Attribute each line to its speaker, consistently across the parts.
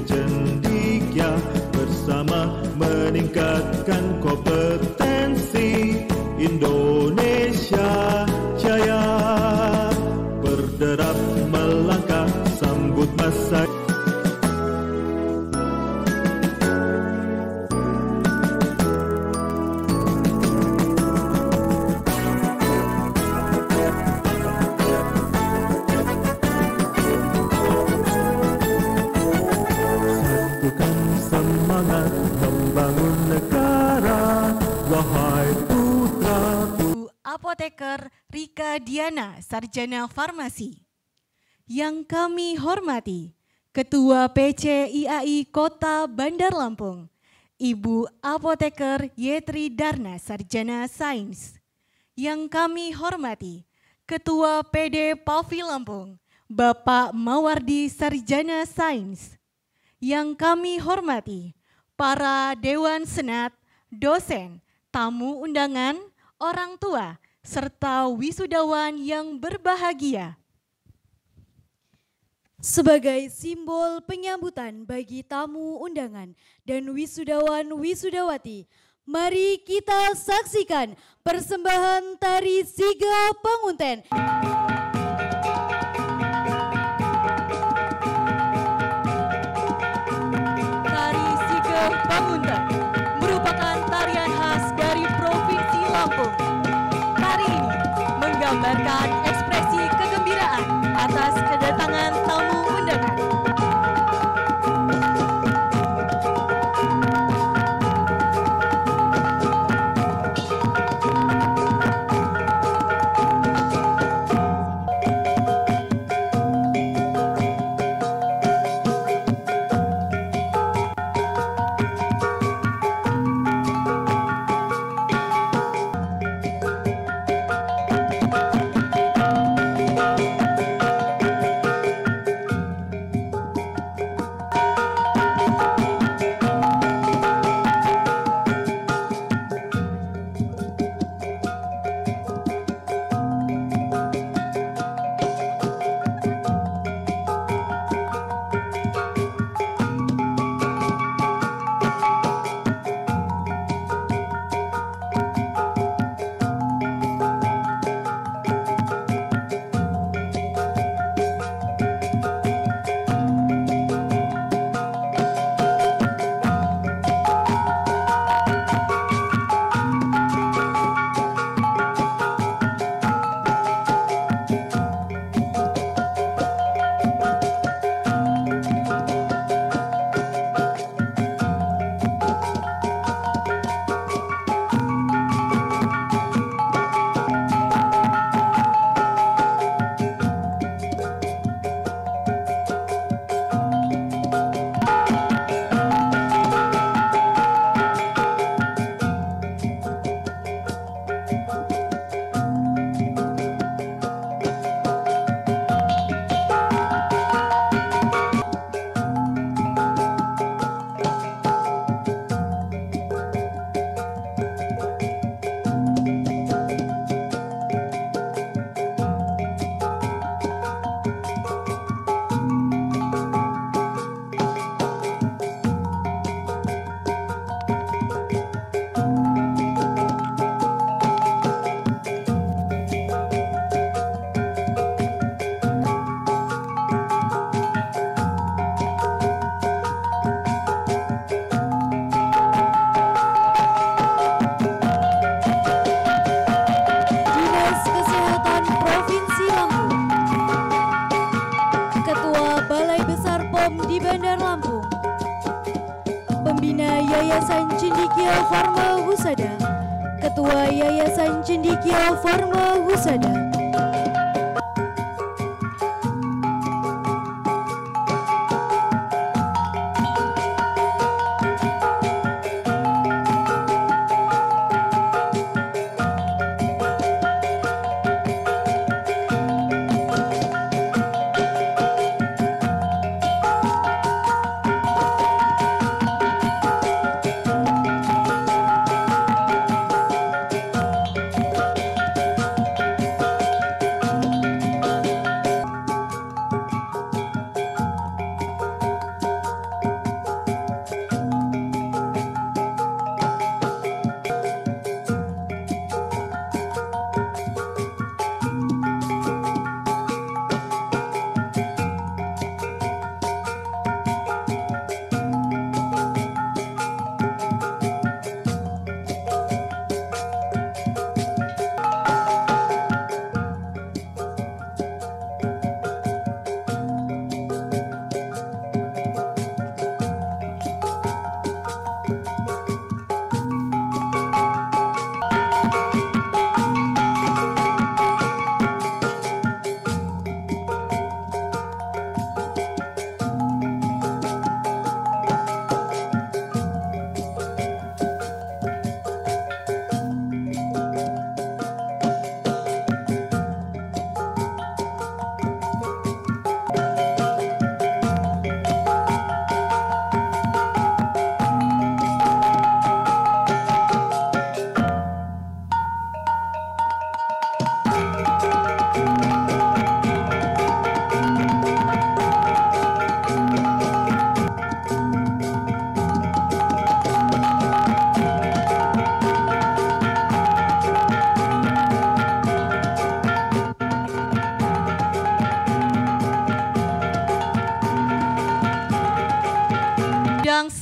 Speaker 1: cendekia bersama meningkatkan kompetensi. Indonesia Jaya berderap melangkah sambut masa. Satukan semangat membangun negara, wahai putraku.
Speaker 2: Apoteker Rika Diana, Sarjana Farmasi. Yang kami hormati, Ketua PCIAI Kota Bandar Lampung, Ibu Apoteker Yetri Darna, Sarjana Sains. Yang kami hormati, Ketua PD Pavi Lampung, Bapak Mawardi, Sarjana Sains. Yang kami hormati, para Dewan Senat, dosen, tamu undangan, orang tua, serta wisudawan yang berbahagia.
Speaker 3: Sebagai simbol penyambutan bagi tamu undangan dan wisudawan-wisudawati, mari kita saksikan persembahan tari Siga Pangunten.
Speaker 2: Tari Siga Pangunten merupakan tarian khas dari Provinsi Lampung. Tari ini menggambarkan ekspresi kegembiraan atas kedatangan tamu undangan.
Speaker 3: Yayasan Cendekia Pharma Husada, Ketua Yayasan Cendekia Pharma Husada.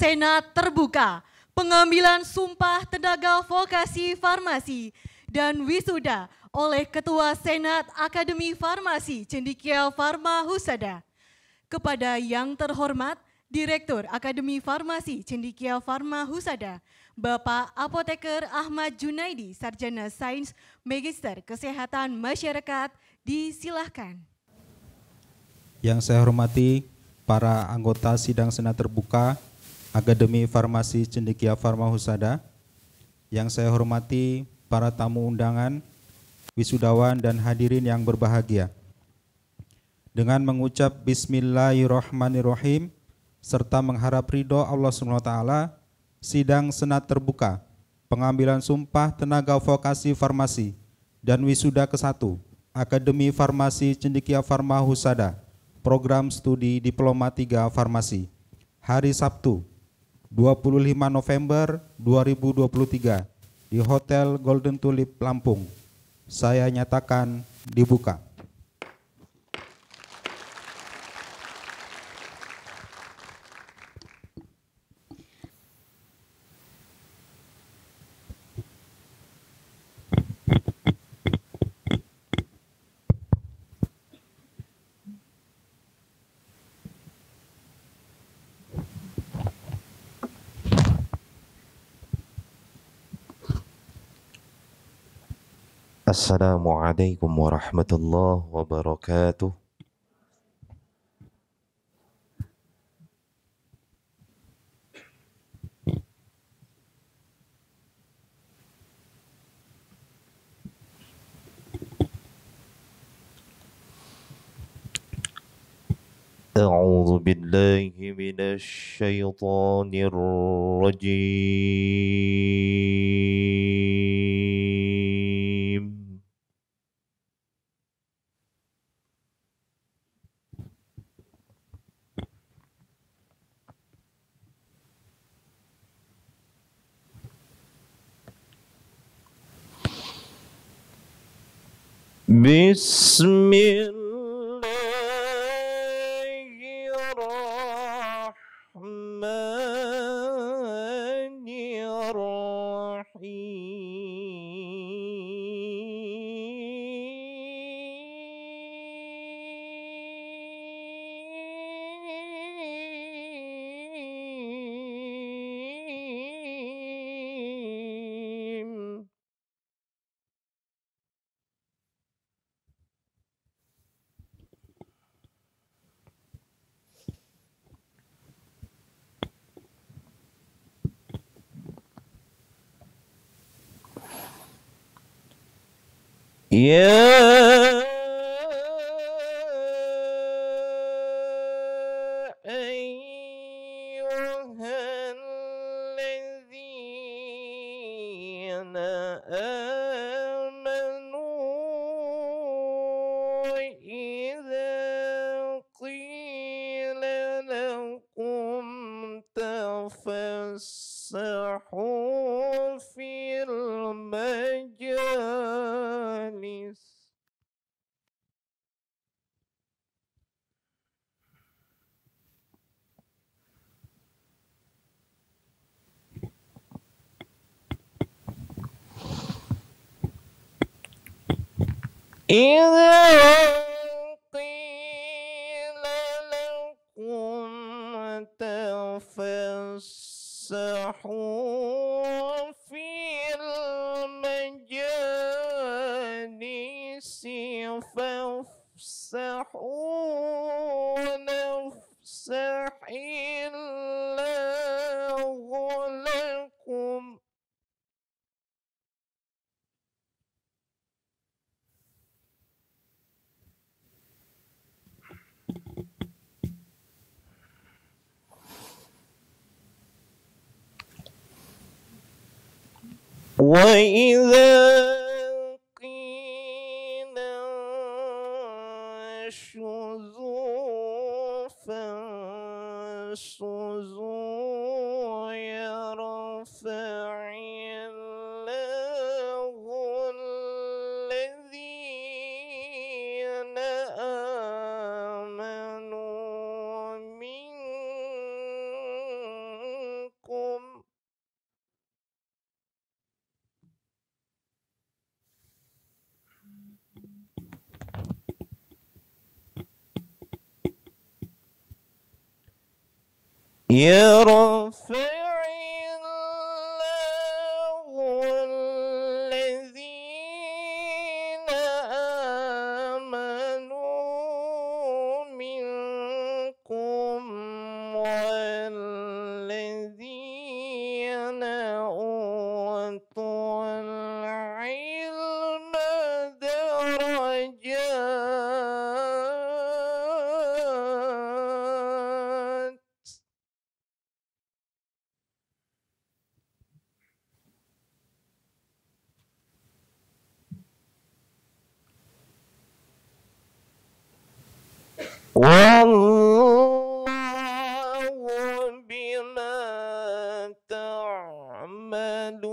Speaker 2: Senat terbuka, pengambilan sumpah tenaga vokasi farmasi dan wisuda oleh Ketua Senat Akademi Farmasi Cendekia Pharma Husada. Kepada yang terhormat Direktur Akademi Farmasi Cendekia Pharma Husada, Bapak Apoteker Ahmad Junaidi, Sarjana Sains Magister Kesehatan Masyarakat, disilahkan.
Speaker 4: Yang saya hormati para anggota sidang Senat terbuka Akademi Farmasi Cendekia Pharma Husada, yang saya hormati para tamu undangan, wisudawan dan hadirin yang berbahagia. Dengan mengucap Bismillahirrahmanirrahim serta mengharap ridho Allah SWT, sidang Senat terbuka pengambilan sumpah tenaga vokasi farmasi dan wisuda ke-1 Akademi Farmasi Cendekia Pharma Husada, Program Studi Diploma 3 Farmasi, hari Sabtu 25 November 2023 di Hotel Golden Tulip Lampung. Saya nyatakan dibuka.
Speaker 5: Assalamualaikum warahmatullahi wabarakatuh. A'udzu billahi minasy syaithanir rajim. Bismillahirrahmanirrahim. Ya ayyuhalladzina amanu idza qila lakum tafassahu fil majalis idza qila lakum tafassahu fil majalisi fafsahu nafsahillahu lakum. وَإِذَا قِيلَ انشُزُوا فَانشُزُوا يَرْفَعِ اللَّهُ الَّذِينَ آمَنُوا مِنكُمْ يرفع الله الذين آمنوا منكم والذين أوتوا العلم درجات. والله بما تعملون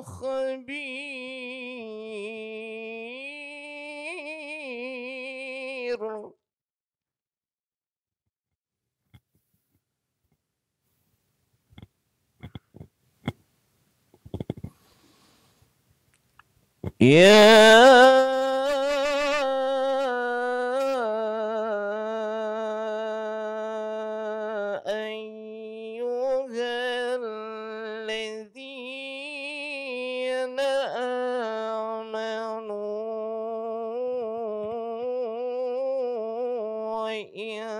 Speaker 5: خبير. أيها الذين آمنوا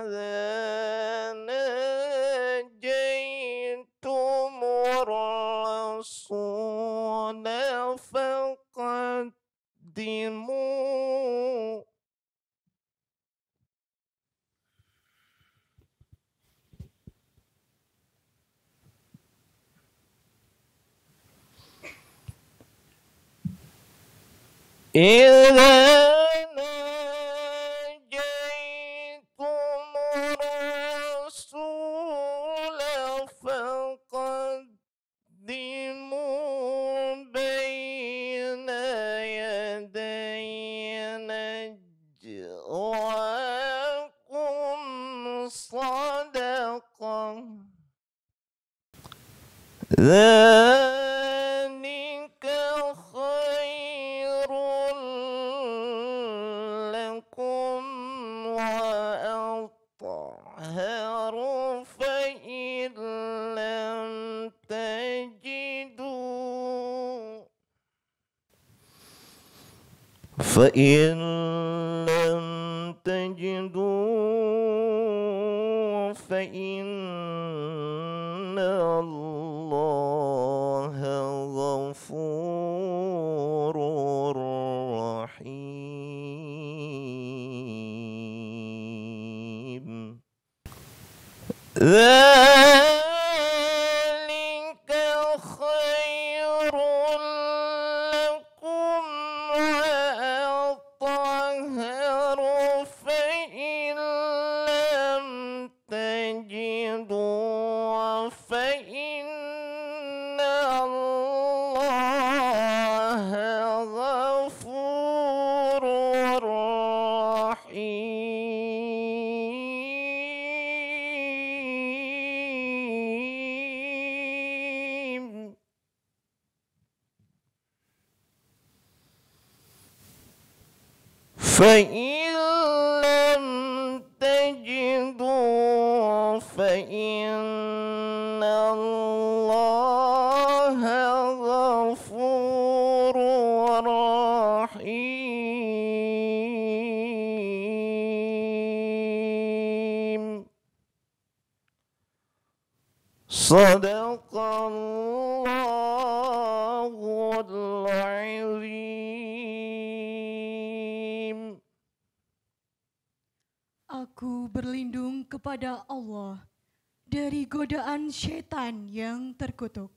Speaker 5: إذا ناجيتم الرسول فقدموا إذا ناجيتم الرسول فقدموا بين يدي نجواكم صدقة. ذلك خير لكم وأطهر فإن لم تجدوا فإن الله غفور رحيم. ذلك خير لكم وأطهر فإن لم تجدوا فإن الله غفور رحيم. فإن لم تجدوا فإن الله غفور رحيم. صدق الله العظيم.
Speaker 2: Aku berlindung kepada Allah dari godaan syaitan yang terkutuk.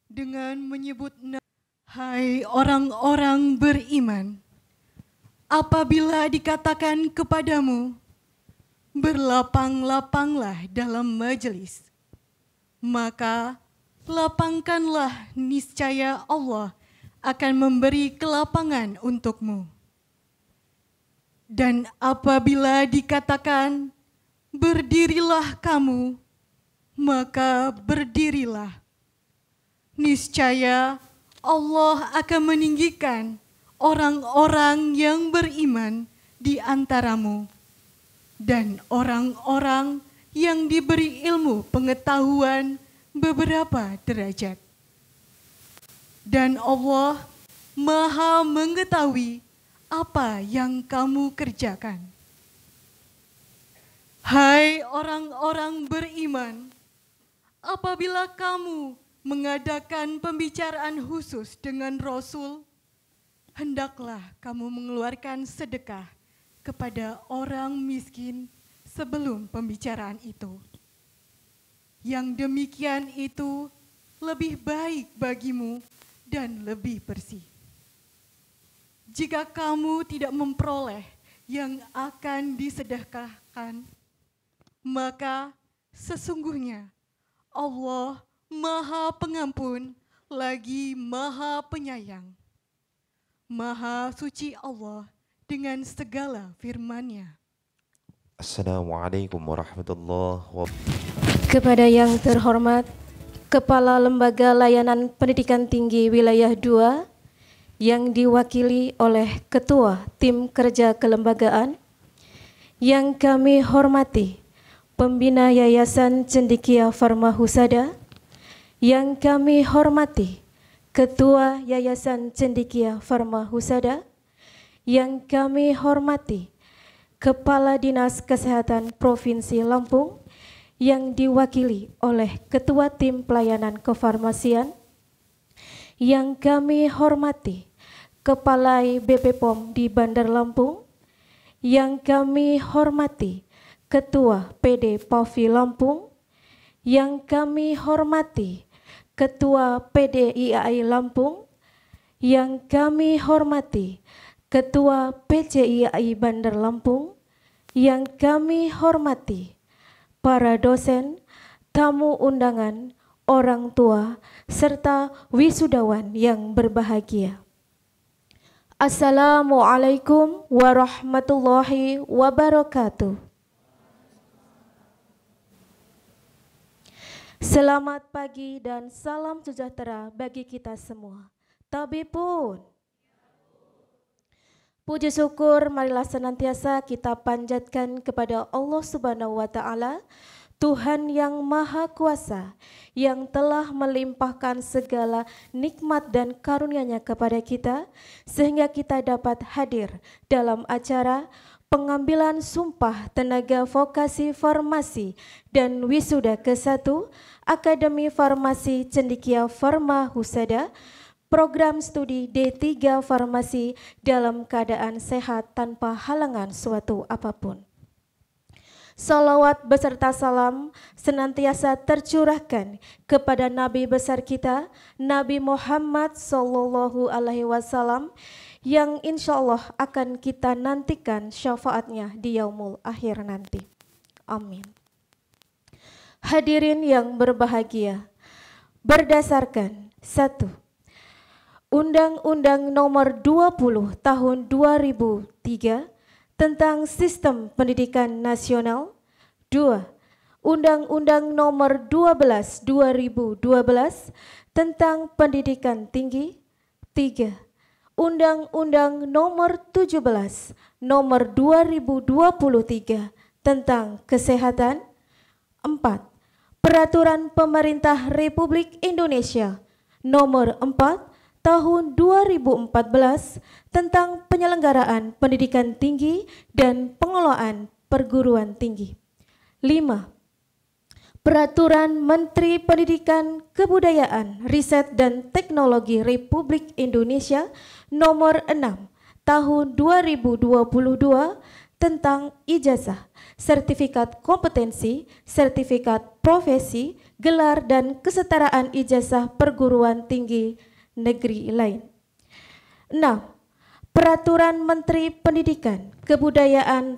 Speaker 2: Dengan menyebut hai orang-orang beriman, apabila dikatakan kepadamu, berlapang-lapanglah dalam majelis, maka lapangkanlah, niscaya Allah akan memberi kelapangan untukmu. Dan apabila dikatakan, berdirilah kamu, maka berdirilah. Niscaya Allah akan meninggikan orang-orang yang beriman di antaramu, dan orang-orang yang diberi ilmu pengetahuan beberapa derajat. Dan Allah Maha mengetahui apa yang kamu kerjakan. Hai orang-orang beriman, apabila kamu mengadakan pembicaraan khusus dengan Rasul, hendaklah kamu mengeluarkan sedekah kepada orang miskin sebelum pembicaraan itu. Yang demikian itu lebih baik bagimu dan lebih bersih. Jika kamu tidak memperoleh yang akan disedekahkan, maka sesungguhnya Allah Maha Pengampun lagi Maha Penyayang. Maha suci Allah dengan segala firman-Nya.
Speaker 5: Assalamualaikum warahmatullahi wabarakatuh.
Speaker 6: Kepada yang terhormat Kepala Lembaga Layanan Pendidikan Tinggi Wilayah 2 yang diwakili oleh Ketua Tim Kerja Kelembagaan, yang kami hormati Pembina Yayasan Cendekia Pharma Husada, yang kami hormati Ketua Yayasan Cendekia Pharma Husada, yang kami hormati Kepala Dinas Kesehatan Provinsi Lampung yang diwakili oleh Ketua Tim Pelayanan Kefarmasian, yang kami hormati Kepala BP POM di Bandar Lampung, yang kami hormati Ketua PD PAVI Lampung, yang kami hormati Ketua PD IAI Lampung, yang kami hormati Ketua PCIAI Bandar Lampung, yang kami hormati para dosen, tamu undangan, orang tua, serta wisudawan yang berbahagia. Assalamualaikum warahmatullahi wabarakatuh. Selamat pagi dan salam sejahtera bagi kita semua. Tabipun. Puji syukur marilah senantiasa kita panjatkan kepada Allah Subhanahu wa Ta'ala, Tuhan yang Maha Kuasa, yang telah melimpahkan segala nikmat dan karunia-Nya kepada kita, sehingga kita dapat hadir dalam acara pengambilan sumpah tenaga vokasi farmasi dan wisuda ke-1 Akademi Farmasi Cendekia Pharma Husada, program studi D3 Farmasi dalam keadaan sehat tanpa halangan suatu apapun. Salawat beserta salam senantiasa tercurahkan kepada Nabi besar kita, Nabi Muhammad Sallallahu Alaihi Wasallam, yang insya Allah akan kita nantikan syafaatnya di yaumul akhir nanti. Amin. Hadirin yang berbahagia, berdasarkan 1. Undang-Undang Nomor 20 Tahun 2003 tentang Sistem Pendidikan Nasional. 2. Undang-Undang Nomor 12 2012 tentang Pendidikan Tinggi. 3. Undang-Undang Nomor 17 Nomor 2023 tentang Kesehatan. 4. Peraturan Pemerintah Republik Indonesia Nomor 4 Tahun 2014 tentang penyelenggaraan pendidikan tinggi dan pengelolaan perguruan tinggi. 5. Peraturan Menteri Pendidikan, Kebudayaan, Riset dan Teknologi Republik Indonesia Nomor 6 Tahun 2022 tentang ijazah, sertifikat kompetensi, sertifikat profesi, gelar dan kesetaraan ijazah perguruan tinggi negeri lain. 6. Peraturan Menteri Pendidikan, Kebudayaan,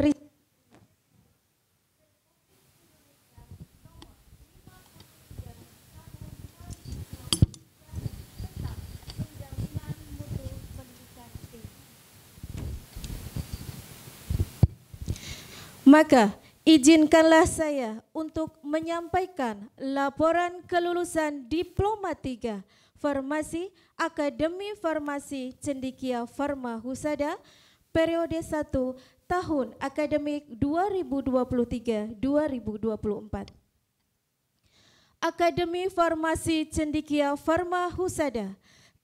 Speaker 6: Maka izinkanlah saya untuk menyampaikan laporan kelulusan Diploma 3 Farmasi Akademi Farmasi Cendekia Pharma Husada periode 1 tahun akademik 2023-2024. Akademi Farmasi Cendekia Pharma Husada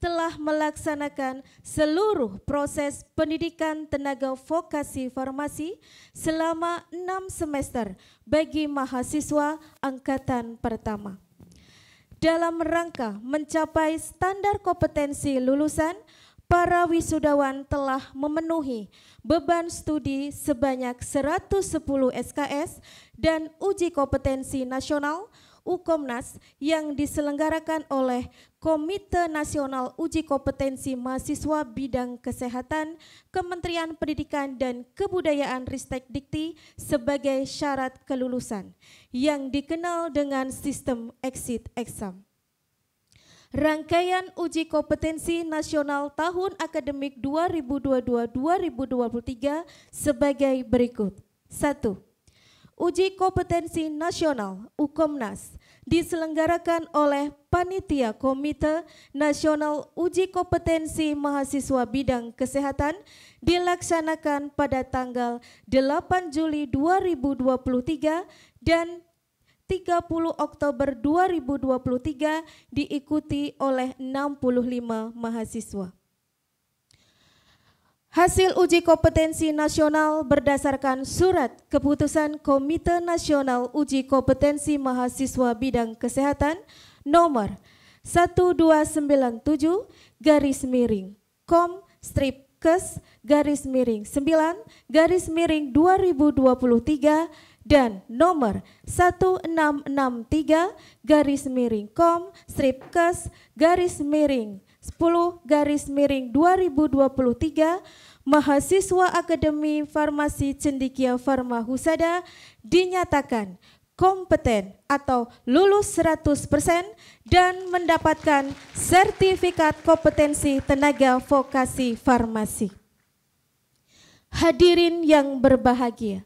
Speaker 6: telah melaksanakan seluruh proses pendidikan tenaga vokasi farmasi selama 6 semester bagi mahasiswa angkatan pertama. Dalam rangka mencapai standar kompetensi lulusan, para wisudawan telah memenuhi beban studi sebanyak 110 SKS dan uji kompetensi nasional UKOMNAS yang diselenggarakan oleh Komite Nasional Uji Kompetensi Mahasiswa Bidang Kesehatan Kementerian Pendidikan dan Kebudayaan Ristek Dikti sebagai syarat kelulusan yang dikenal dengan sistem exit exam. Rangkaian uji kompetensi nasional tahun akademik 2022-2023 sebagai berikut. 1. Uji kompetensi nasional UKOMNAS diselenggarakan oleh Panitia Komite Nasional Uji Kompetensi Mahasiswa Bidang Kesehatan dilaksanakan pada tanggal 8 Juli 2023 dan 30 Oktober 2023 diikuti oleh 65 mahasiswa. Hasil uji kompetensi nasional berdasarkan surat keputusan Komite Nasional Uji Kompetensi Mahasiswa Bidang Kesehatan nomor 1297/Kes/9/2023 dan nomor 1663/Kes/10/2023 mahasiswa Akademi Farmasi Cendekia Pharma Husada dinyatakan kompeten atau lulus 100% dan mendapatkan sertifikat kompetensi tenaga vokasi farmasi. Hadirin yang berbahagia,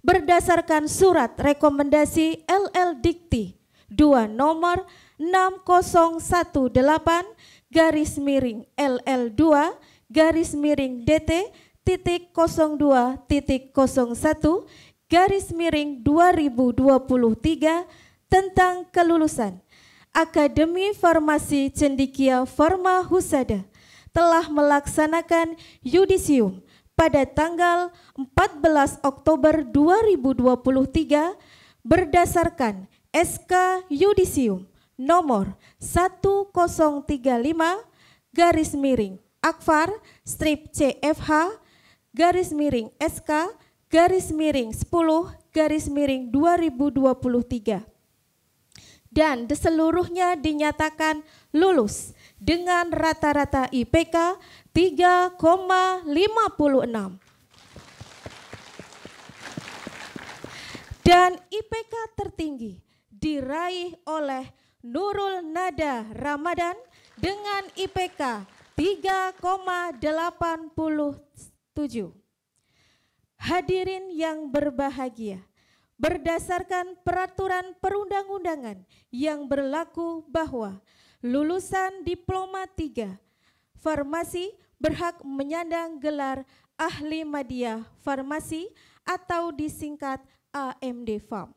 Speaker 6: berdasarkan surat rekomendasi LL Dikti 2 nomor 6008-LL2-DT.02.01/2023 tentang kelulusan Akademi Farmasi Cendekia Pharma Husada telah melaksanakan yudisium pada tanggal 14 Oktober 2023 berdasarkan SK Yudisium nomor 10/CFH/SK/10/2023 dan seluruhnya dinyatakan lulus dengan rata-rata IPK 3,56 dan IPK tertinggi diraih oleh Nurul Nada Ramadan dengan IPK 3,87. Hadirin yang berbahagia, berdasarkan peraturan perundang-undangan yang berlaku bahwa lulusan Diploma 3 Farmasi berhak menyandang gelar Ahli Madya Farmasi atau disingkat AMD Farm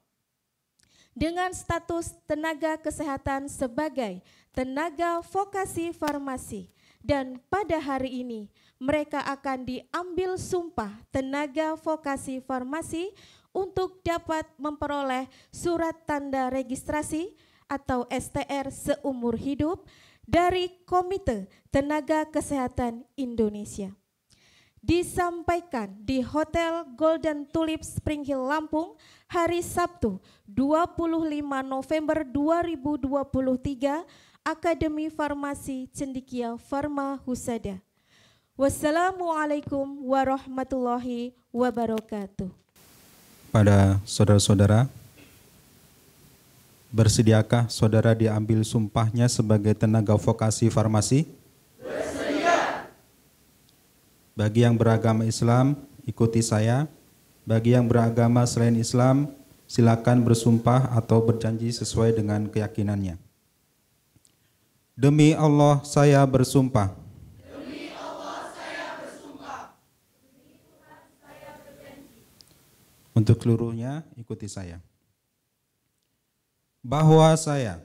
Speaker 6: dengan status tenaga kesehatan sebagai tenaga vokasi farmasi, dan pada hari ini mereka akan diambil sumpah tenaga vokasi farmasi untuk dapat memperoleh surat tanda registrasi atau STR seumur hidup dari Komite Tenaga Kesehatan Indonesia. Disampaikan di Hotel Golden Tulip Spring Hill Lampung hari Sabtu 25 November 2023 Akademi Farmasi Cendekia Pharma Husada. Wassalamualaikum warahmatullahi wabarakatuh.
Speaker 4: Pada saudara-saudara, bersediakah saudara diambil sumpahnya sebagai tenaga vokasi farmasi? Bersedia. Bagi yang beragama Islam, ikuti saya. Bagi yang beragama selain Islam, silakan bersumpah atau berjanji sesuai dengan keyakinannya. Demi Allah saya bersumpah. Demi Allah saya bersumpah. Demi Tuhan saya bersumpah. Untuk seluruhnya ikuti saya. Bahwa saya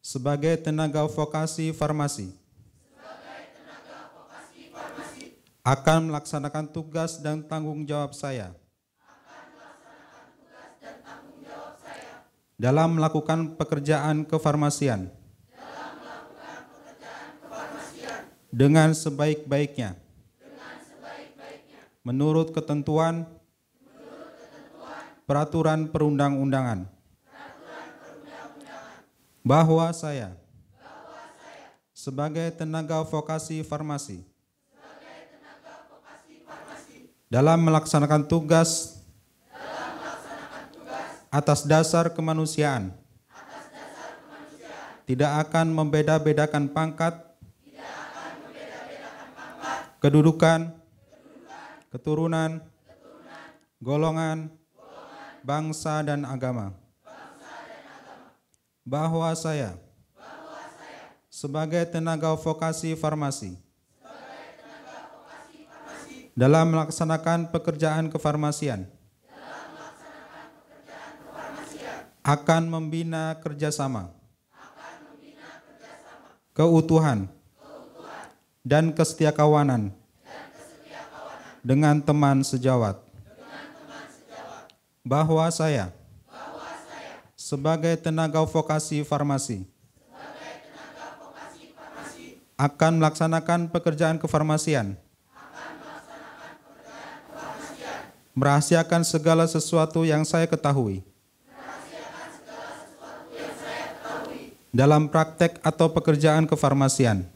Speaker 4: sebagai tenaga vokasi farmasi akan melaksanakan tugas dan tanggung jawab saya dalam melakukan pekerjaan kefarmasian dengan sebaik-baiknya menurut ketentuan peraturan perundang-undangan, bahwa saya sebagai tenaga vokasi farmasi dalam melaksanakan tugas atas dasar kemanusiaan tidak akan membeda-bedakan pangkat, kedudukan, keturunan, golongan, bangsa dan agama. Bahwa saya sebagai tenaga vokasi farmasi dalam melaksanakan pekerjaan kefarmasian akan membina kerjasama, keutuhan, dan kesetiakawanan dengan teman sejawat. Bahwa saya sebagai tenaga vokasi farmasi akan melaksanakan pekerjaan kefarmasian, merahasiakan segala sesuatu yang saya ketahui dalam praktek atau pekerjaan kefarmasian,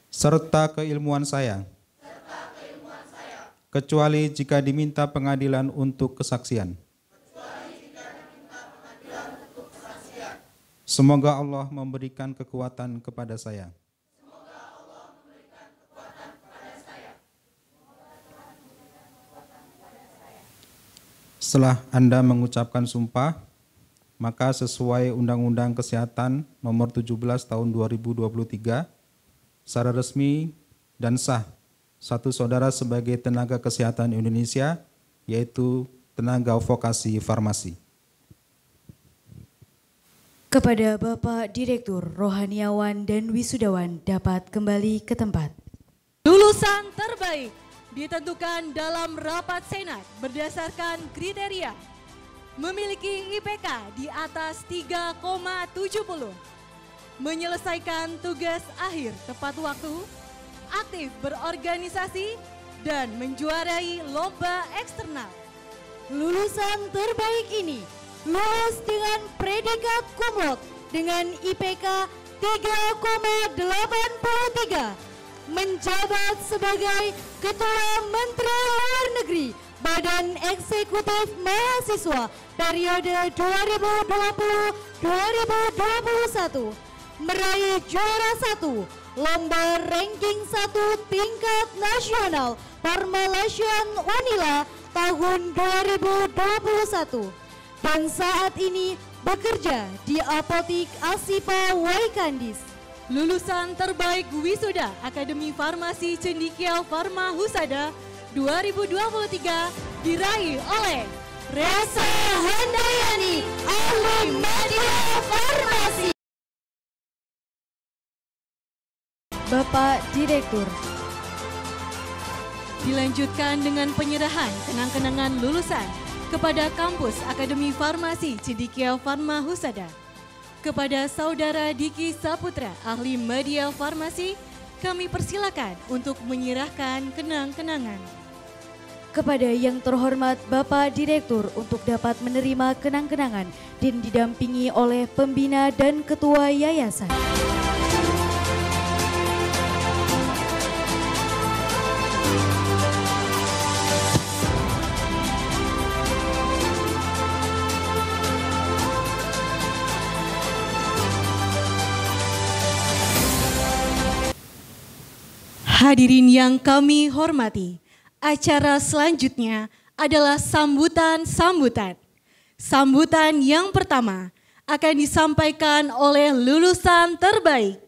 Speaker 4: serta keilmuan saya, kecuali jika diminta pengadilan untuk kesaksian. Semoga Allah memberikan kekuatan kepada saya. Setelah Anda mengucapkan sumpah, maka sesuai Undang-Undang Kesehatan Nomor 17 Tahun 2023, secara resmi dan sah, satu saudara sebagai tenaga kesehatan Indonesia, yaitu tenaga vokasi farmasi.
Speaker 3: Kepada Bapak Direktur Rohaniawan dan Wisudawan dapat kembali ke tempat.
Speaker 2: Lulusan terbaik ditentukan dalam rapat senat berdasarkan kriteria memiliki IPK di atas 3,70, menyelesaikan tugas akhir tepat waktu, aktif berorganisasi, dan menjuarai lomba eksternal.
Speaker 3: Lulusan terbaik ini lulus dengan predikat cum laude dengan IPK 3,83, menjabat sebagai Ketua Menteri Luar Negeri Badan Eksekutif Mahasiswa periode 2020-2021, meraih juara 1 Lomba Ranking 1 tingkat nasional Formulation Unila tahun 2021 dan saat ini bekerja di Apotik Asifa Waikandis.
Speaker 2: Lulusan terbaik wisuda Akademi Farmasi Cendekia Pharma Husada 2023 diraih oleh
Speaker 3: Resa Handayani, ahli media farmasi. Bapak Direktur.
Speaker 2: Dilanjutkan dengan penyerahan kenang-kenangan lulusan kepada kampus Akademi Farmasi Cendekia Pharma Husada. Kepada Saudara Diki Saputra, ahli media farmasi, kami persilakan untuk menyerahkan kenang-kenangan.
Speaker 3: Kepada yang terhormat Bapak Direktur untuk dapat menerima kenang-kenangan dan didampingi oleh pembina dan ketua yayasan.
Speaker 2: Hadirin yang kami hormati, acara selanjutnya adalah sambutan-sambutan. Sambutan yang pertama akan disampaikan oleh lulusan terbaik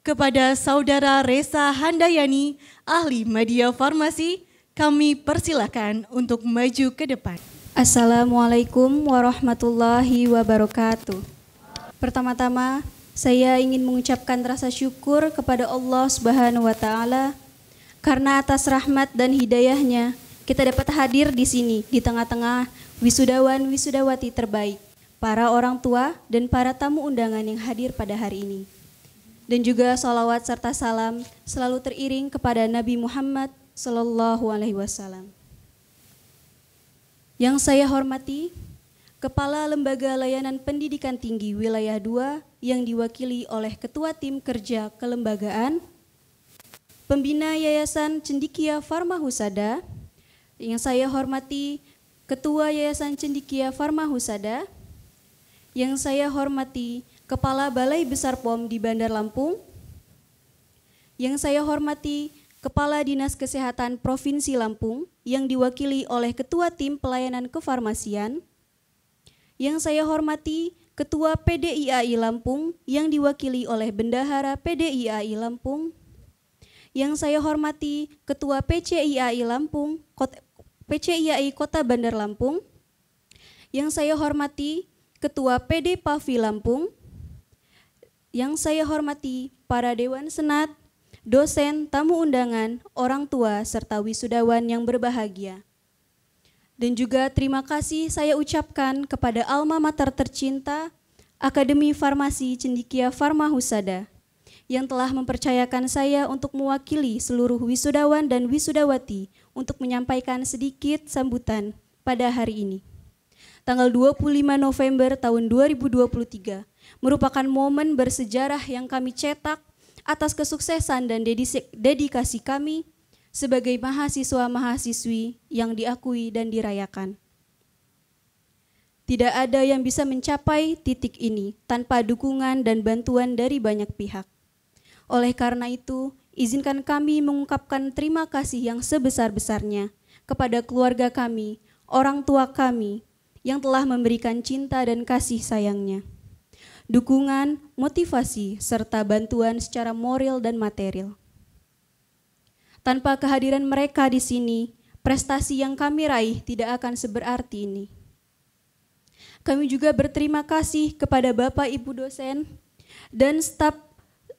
Speaker 2: Kepada Saudara Resa Handayani, ahli media farmasi, kami persilakan untuk maju ke depan.
Speaker 7: Assalamualaikum warahmatullahi wabarakatuh. Pertama-tama, saya ingin mengucapkan rasa syukur kepada Allah Subhanahu wa taala karena atas rahmat dan hidayahnya kita dapat hadir di sini di tengah-tengah wisudawan wisudawati terbaik, para orang tua dan para tamu undangan yang hadir pada hari ini. Dan juga salawat serta salam selalu teriring kepada Nabi Muhammad Sallallahu Alaihi Wasallam. Yang saya hormati, Kepala Lembaga Layanan Pendidikan Tinggi Wilayah 2 yang diwakili oleh Ketua Tim Kerja Kelembagaan, Pembina Yayasan Cendikia Pharma Husada, yang saya hormati Ketua Yayasan Cendikia Pharma Husada, yang saya hormati Kepala Balai Besar POM di Bandar Lampung, yang saya hormati Kepala Dinas Kesehatan Provinsi Lampung yang diwakili oleh Ketua Tim Pelayanan Kefarmasian, yang saya hormati Ketua PDIAI Lampung yang diwakili oleh Bendahara PDIAI Lampung, yang saya hormati Ketua PCIAI Lampung, PCIAI Kota Bandar Lampung, yang saya hormati Ketua PD Pavi Lampung, yang saya hormati para Dewan Senat, dosen, tamu undangan, orang tua, serta wisudawan yang berbahagia. Dan juga terima kasih saya ucapkan kepada alma mater tercinta Akademi Farmasi Cendikia Pharma Husada yang telah mempercayakan saya untuk mewakili seluruh wisudawan dan wisudawati untuk menyampaikan sedikit sambutan pada hari ini. Tanggal 25 November tahun 2023 merupakan momen bersejarah yang kami cetak atas kesuksesan dan dedikasi kami sebagai mahasiswa-mahasiswi yang diakui dan dirayakan. Tidak ada yang bisa mencapai titik ini tanpa dukungan dan bantuan dari banyak pihak. Oleh karena itu, izinkan kami mengungkapkan terima kasih yang sebesar-besarnya kepada keluarga kami, orang tua kami, yang telah memberikan cinta dan kasih sayangnya, dukungan, motivasi, serta bantuan secara moral dan material. Tanpa kehadiran mereka di sini, prestasi yang kami raih tidak akan seberarti ini. Kami juga berterima kasih kepada Bapak Ibu dosen dan staf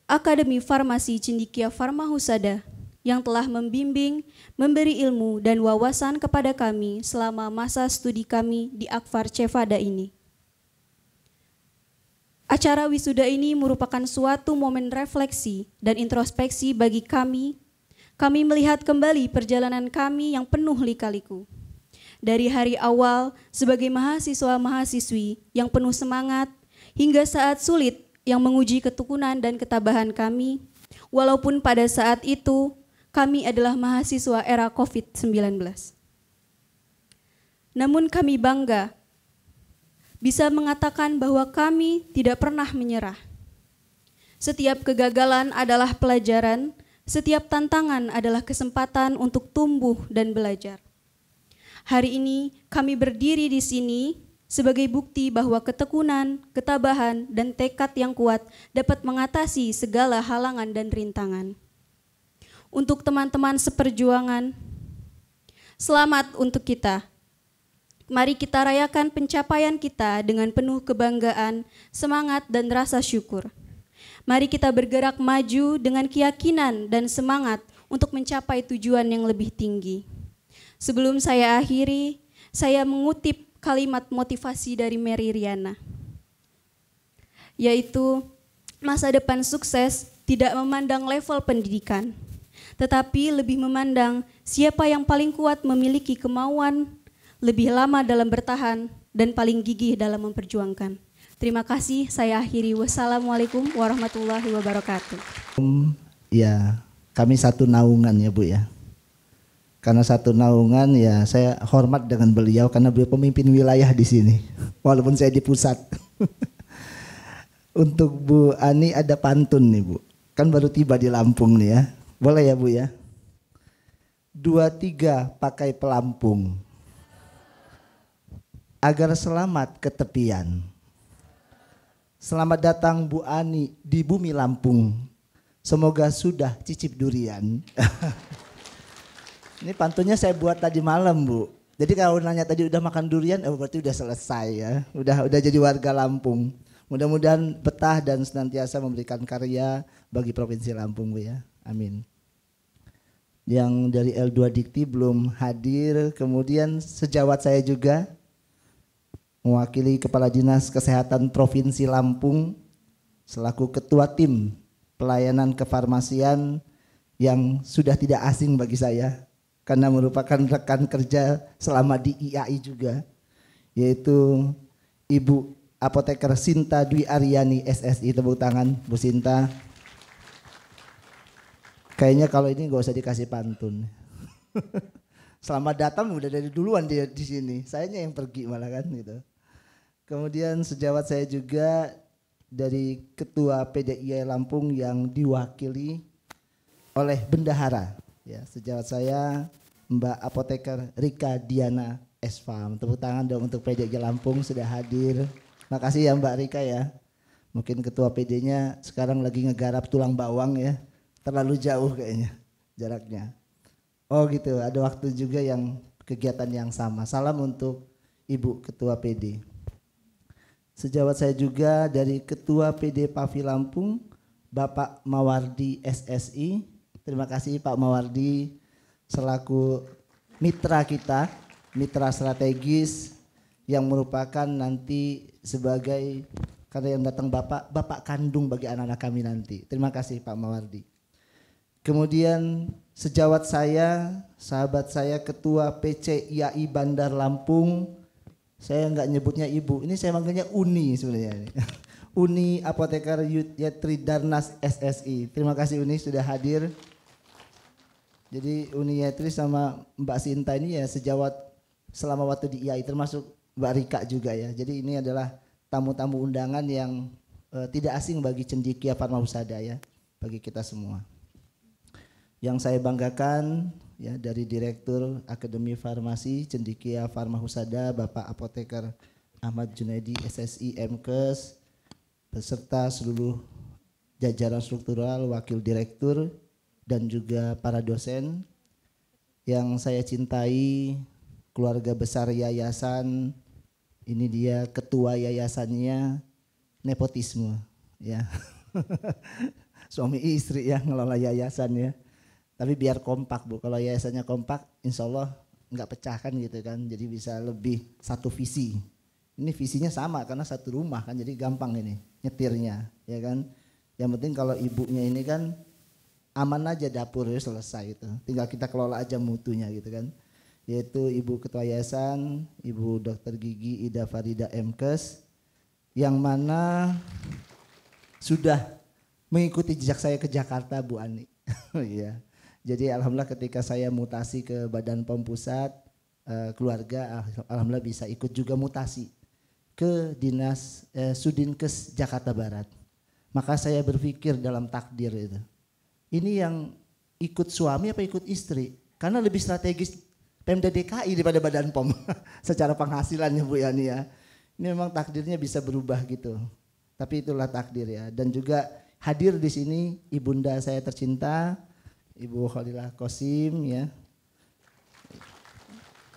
Speaker 7: Akademi Farmasi Cendikia Pharma Husada yang telah membimbing, memberi ilmu dan wawasan kepada kami selama masa studi kami di Akfar Cevada ini. Acara wisuda ini merupakan suatu momen refleksi dan introspeksi bagi kami. Kami melihat kembali perjalanan kami yang penuh lika-liku. Dari hari awal sebagai mahasiswa-mahasiswi yang penuh semangat hingga saat sulit yang menguji ketekunan dan ketabahan kami, walaupun pada saat itu kami adalah mahasiswa era COVID-19. Namun kami bangga bisa mengatakan bahwa kami tidak pernah menyerah. Setiap kegagalan adalah pelajaran, setiap tantangan adalah kesempatan untuk tumbuh dan belajar. Hari ini kami berdiri di sini sebagai bukti bahwa ketekunan, ketabahan, dan tekad yang kuat dapat mengatasi segala halangan dan rintangan. Untuk teman-teman seperjuangan, selamat untuk kita. Mari kita rayakan pencapaian kita dengan penuh kebanggaan, semangat, dan rasa syukur. Mari kita bergerak maju dengan keyakinan dan semangat untuk mencapai tujuan yang lebih tinggi. Sebelum saya akhiri, saya mengutip kalimat motivasi dari Mary Riana, yaitu masa depan sukses tidak memandang level pendidikan, tetapi lebih memandang siapa yang paling kuat memiliki kemauan, lebih lama dalam bertahan, dan paling gigih dalam memperjuangkan. Terima kasih, saya akhiri. Wassalamualaikum warahmatullahi wabarakatuh.
Speaker 8: Ya, kami satu naungan ya Bu ya. Karena satu naungan ya saya hormat dengan beliau karena beliau pemimpin wilayah di sini. Walaupun saya di pusat. Untuk Bu Ani ada pantun nih Bu. Kan baru tiba di Lampung nih ya. Boleh ya Bu ya? 2, 3 pakai pelampung. Agar selamat ke tepian. Selamat datang Bu Ani di bumi Lampung. semoga sudah cicip durian. Ini pantunnya saya buat tadi malam, Bu. Jadi kalau nanya tadi udah makan durian, berarti udah selesai ya. Udah jadi warga Lampung. Mudah-mudahan betah dan senantiasa memberikan karya bagi Provinsi Lampung, Bu ya. Amin. Yang dari L2 Dikti belum hadir, kemudian sejawat saya juga mewakili Kepala Dinas Kesehatan Provinsi Lampung selaku Ketua Tim Pelayanan Kefarmasian yang sudah tidak asing bagi saya karena merupakan rekan kerja selama di IAI juga, yaitu Ibu Apoteker Sinta Dwi Aryani SSI. Tepuk tangan Bu Sinta. Kayaknya kalau ini gak usah dikasih pantun. Selamat datang udah dari duluan dia di sini. Sayanya yang pergi malah kan gitu. Kemudian sejawat saya juga dari Ketua PDII Lampung yang diwakili oleh Bendahara. Ya, sejawat saya Mbak Apoteker Rika Diana Esfam. Tepuk tangan dong untuk PDII Lampung sudah hadir. Makasih ya Mbak Rika ya. Mungkin Ketua PD-nya sekarang lagi ngegarap tulang bawang ya. Terlalu jauh kayaknya jaraknya. Oh gitu, ada waktu juga yang kegiatan yang sama. Salam untuk Ibu Ketua PD. Sejawat saya juga dari Ketua PD Pavi Lampung, Bapak Mawardi SSI. Terima kasih Pak Mawardi selaku mitra kita, mitra strategis yang merupakan nanti sebagai, karena yang datang Bapak kandung bagi anak-anak kami nanti. Terima kasih Pak Mawardi. Kemudian sejawat saya, sahabat saya Ketua PC IAI Bandar Lampung, saya enggak nyebutnya Ibu, ini saya manggilnya Uni sebenarnya. Uni Apoteker Yatri Darnas SSI. Terima kasih Uni sudah hadir. Jadi Uni Yatri sama Mbak Sinta ini ya sejawat selama waktu di IAI, termasuk Mbak Rika juga ya. Jadi ini adalah tamu-tamu undangan yang tidak asing bagi Cendekia Pharma Husada ya, bagi kita semua. Yang saya banggakan ya dari Direktur Akademi Farmasi Cendekia Pharma Husada Bapak Apoteker Ahmad Junaidi SSI MKes beserta seluruh jajaran struktural, wakil direktur dan juga para dosen yang saya cintai, keluarga besar yayasan. Ini dia ketua yayasannya, nepotisme ya. Suami istri ya ngelola yayasannya. Tapi biar kompak Bu, kalau yayasannya kompak insya Allah nggak pecah kan gitu kan, jadi bisa lebih satu visi. Ini visinya sama karena satu rumah kan, jadi gampang ini nyetirnya ya kan. Yang penting kalau ibunya ini kan aman aja dapur ya selesai itu, tinggal kita kelola aja mutunya gitu kan. Yaitu Ibu Ketua Yayasan, Ibu Dr. Gigi Ida Farida MKes, yang mana sudah mengikuti jejak saya ke Jakarta Bu Ani. Iya. Jadi alhamdulillah ketika saya mutasi ke Badan POM Pusat, keluarga alhamdulillah bisa ikut juga mutasi ke Dinas Sudinkes Jakarta Barat. Maka saya berpikir dalam takdir itu, ini yang ikut suami apa ikut istri? Karena lebih strategis Pemda DKI daripada Badan POM secara penghasilannya Bu Yani ya. Ini memang takdirnya bisa berubah gitu. Tapi itulah takdir ya. Dan juga hadir di sini ibunda saya tercinta, Ibu Khalilah Kosim ya.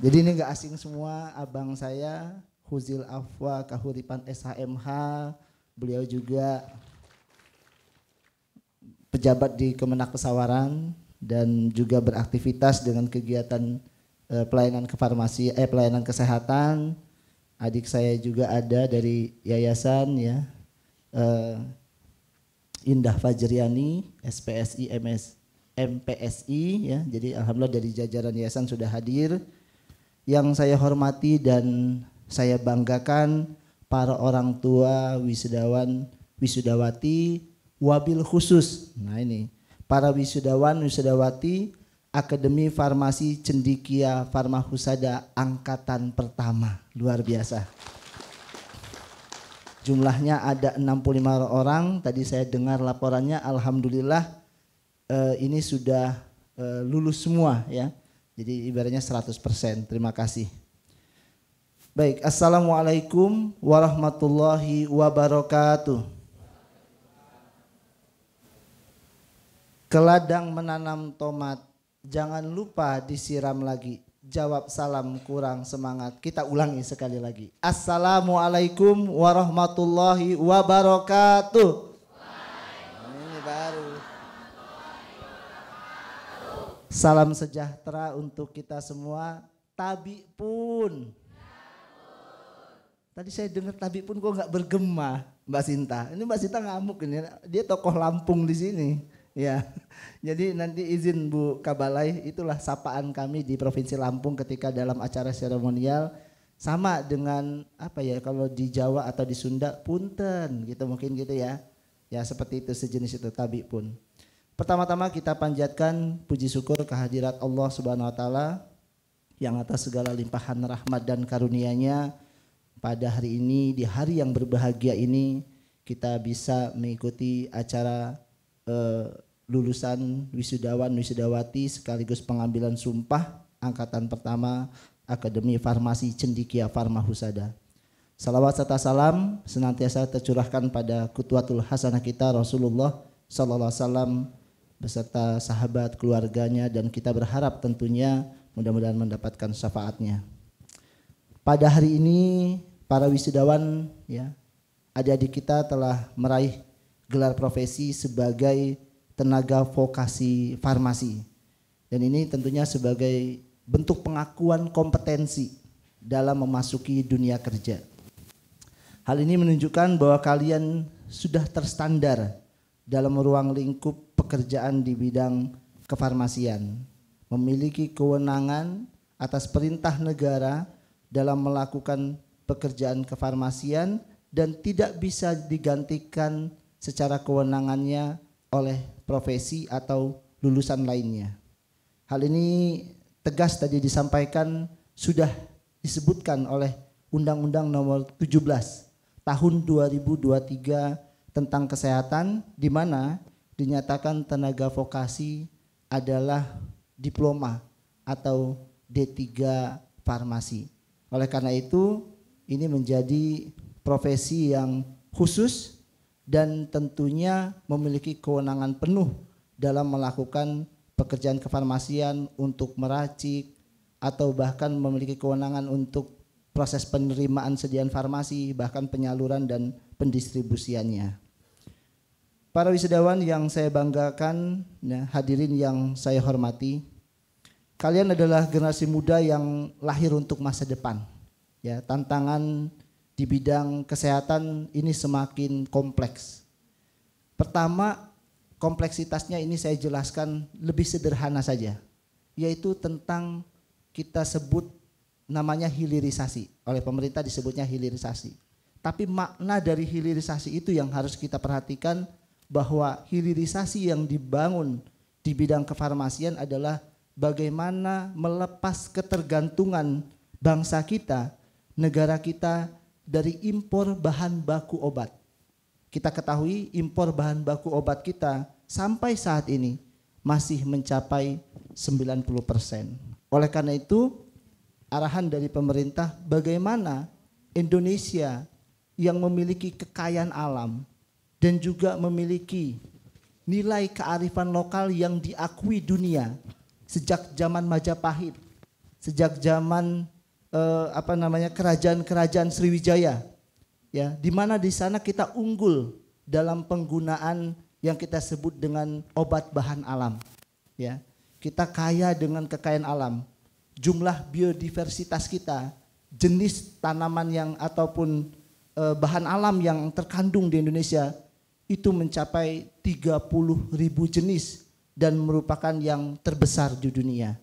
Speaker 8: Jadi ini enggak asing semua, abang saya Huzil Afwa Kahuripan SHMH, beliau juga pejabat di Kemenak Pesawaran dan juga beraktivitas dengan kegiatan pelayanan kefarmasi, pelayanan kesehatan. Adik saya juga ada dari yayasan ya, Indah Fajriani SPSI MPSI ya. Jadi alhamdulillah dari jajaran yayasan sudah hadir. Yang saya hormati dan saya banggakan para orang tua wisudawan wisudawati, wabil khusus. Nah ini para wisudawan wisudawati Akademi Farmasi Cendekia Pharma Husada angkatan pertama, luar biasa. Jumlahnya ada 65 orang. Tadi saya dengar laporannya, alhamdulillah ini sudah lulus semua ya. Jadi ibaratnya 100%. Terima kasih. Baik, assalamualaikum warahmatullahi wabarakatuh. Ke ladang menanam tomat, jangan lupa disiram lagi. Jawab salam kurang semangat. Kita ulangi sekali lagi. Assalamualaikum warahmatullahi wabarakatuh. Ini baru. Salam sejahtera untuk kita semua. Tabi pun. Tadi saya dengar tabi pun kok nggak bergema, Mbak Sinta. Ini Mbak Sinta ngamuk ini. Dia tokoh Lampung di sini. Ya, jadi nanti izin Bu Kabalai, itulah sapaan kami di Provinsi Lampung ketika dalam acara seremonial, sama dengan apa ya kalau di Jawa atau di Sunda punten gitu mungkin gitu ya. Ya seperti itu, sejenis itu tabi pun. Pertama-tama kita panjatkan puji syukur kehadirat Allah Subhanahu wa taala yang atas segala limpahan rahmat dan karunia-Nya pada hari ini, di hari yang berbahagia ini kita bisa mengikuti acara lulusan wisudawan wisudawati sekaligus pengambilan sumpah angkatan pertama Akademi Farmasi Cendikia Farma Husada. Salawat serta salam senantiasa tercurahkan pada Qudwatul Hasanah kita Rasulullah sallallahu alaihi wasallam beserta sahabat, keluarganya, dan kita berharap tentunya mudah-mudahan mendapatkan syafaatnya. Pada hari ini para wisudawan ya, adik-adik kita telah meraih gelar profesi sebagai tenaga vokasi farmasi. Dan ini tentunya sebagai bentuk pengakuan kompetensi dalam memasuki dunia kerja. Hal ini menunjukkan bahwa kalian sudah terstandar dalam ruang lingkup pekerjaan di bidang kefarmasian, memiliki kewenangan atas perintah negara dalam melakukan pekerjaan kefarmasian dan tidak bisa digantikan secara kewenangannya oleh profesi atau lulusan lainnya. Hal ini tegas tadi disampaikan sudah disebutkan oleh Undang-Undang Nomor 17 Tahun 2023 tentang kesehatan, di mana dinyatakan tenaga vokasi adalah diploma atau D3 farmasi. Oleh karena itu, ini menjadi profesi yang khusus dan tentunya memiliki kewenangan penuh dalam melakukan pekerjaan kefarmasian untuk meracik atau bahkan memiliki kewenangan untuk proses penerimaan sediaan farmasi, bahkan penyaluran dan pendistribusiannya. Para wisudawan yang saya banggakan, ya, hadirin yang saya hormati, kalian adalah generasi muda yang lahir untuk masa depan. Ya, tantangan di bidang kesehatan ini semakin kompleks. Pertama, kompleksitasnya ini saya jelaskan lebih sederhana saja, yaitu tentang kita sebut namanya hilirisasi. Oleh pemerintah disebutnya hilirisasi. Tapi makna dari hilirisasi itu yang harus kita perhatikan, bahwa hilirisasi yang dibangun di bidang kefarmasian adalah bagaimana melepas ketergantungan bangsa kita, negara kita dari impor bahan baku obat. Kita ketahui impor bahan baku obat kita sampai saat ini masih mencapai 90%. Oleh karena itu, arahan dari pemerintah bagaimana Indonesia yang memiliki kekayaan alam dan juga memiliki nilai kearifan lokal yang diakui dunia sejak zaman Majapahit, sejak zaman kerajaan-kerajaan Sriwijaya, ya, di mana di sana kita unggul dalam penggunaan yang kita sebut dengan obat bahan alam, ya. Kita kaya dengan kekayaan alam, jumlah biodiversitas kita, jenis tanaman yang ataupun bahan alam yang terkandung di Indonesia itu mencapai 30.000 jenis dan merupakan yang terbesar di dunia.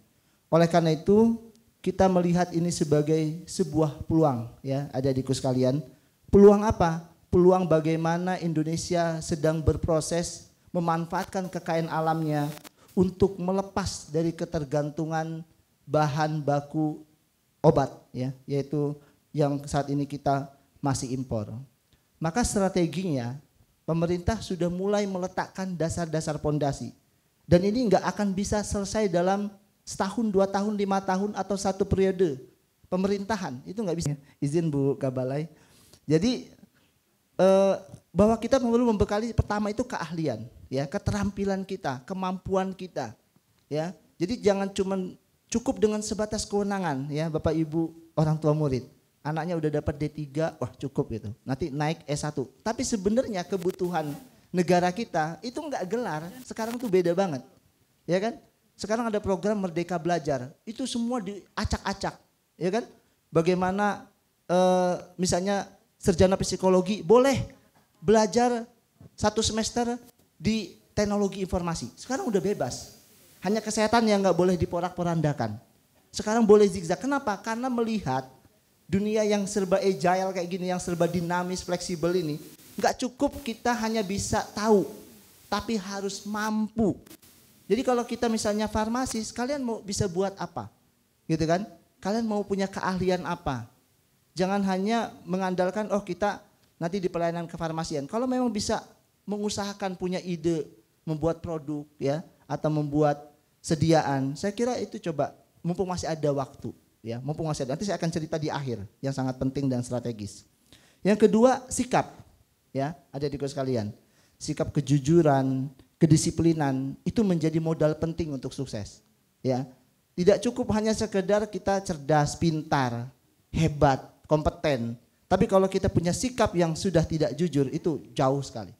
Speaker 8: Oleh karena itu, kita melihat ini sebagai sebuah peluang, ya, adik-adikku sekalian. Peluang apa? Peluang bagaimana Indonesia sedang berproses memanfaatkan kekayaan alamnya untuk melepas dari ketergantungan bahan baku obat, ya, yaitu yang saat ini kita masih impor. Maka strateginya pemerintah sudah mulai meletakkan dasar-dasar pondasi. Dan ini nggak akan bisa selesai dalam setahun, 2 tahun, 5 tahun atau 1 periode pemerintahan, itu nggak bisa. Izin Bu Kabalai. Jadi bahwa kita perlu membekali pertama itu keahlian, ya, keterampilan kita, kemampuan kita, ya. Jadi jangan cukup dengan sebatas kewenangan, ya, Bapak Ibu orang tua murid. Anaknya udah dapat D3, wah cukup itu. Nanti naik S1. Tapi sebenarnya kebutuhan negara kita itu enggak gelar. Sekarang tuh beda banget, ya kan? Sekarang ada program Merdeka Belajar, itu semua diacak-acak, ya kan? Bagaimana misalnya sarjana psikologi boleh belajar 1 semester di teknologi informasi. Sekarang udah bebas. Hanya kesehatan yang nggak boleh diporak-porandakan. Sekarang boleh zigzag. Kenapa? Karena melihat dunia yang serba agile kayak gini, yang serba dinamis, fleksibel ini, nggak cukup kita hanya bisa tahu, tapi harus mampu. Jadi kalau kita misalnya farmasis, kalian mau bisa buat apa? Gitu kan? Kalian mau punya keahlian apa? Jangan hanya mengandalkan, oh kita nanti di pelayanan kefarmasian. Kalau memang bisa mengusahakan punya ide, membuat produk, ya, atau membuat sediaan, saya kira itu coba, mumpung masih ada waktu, ya, mumpung masih ada. Nanti saya akan cerita di akhir yang sangat penting dan strategis. Yang kedua, sikap, ya, adik-adikku sekalian, sikap kejujuran, kedisiplinan itu menjadi modal penting untuk sukses, ya. Tidak cukup hanya sekedar kita cerdas, pintar, hebat, kompeten, tapi kalau kita punya sikap yang sudah tidak jujur itu jauh sekali.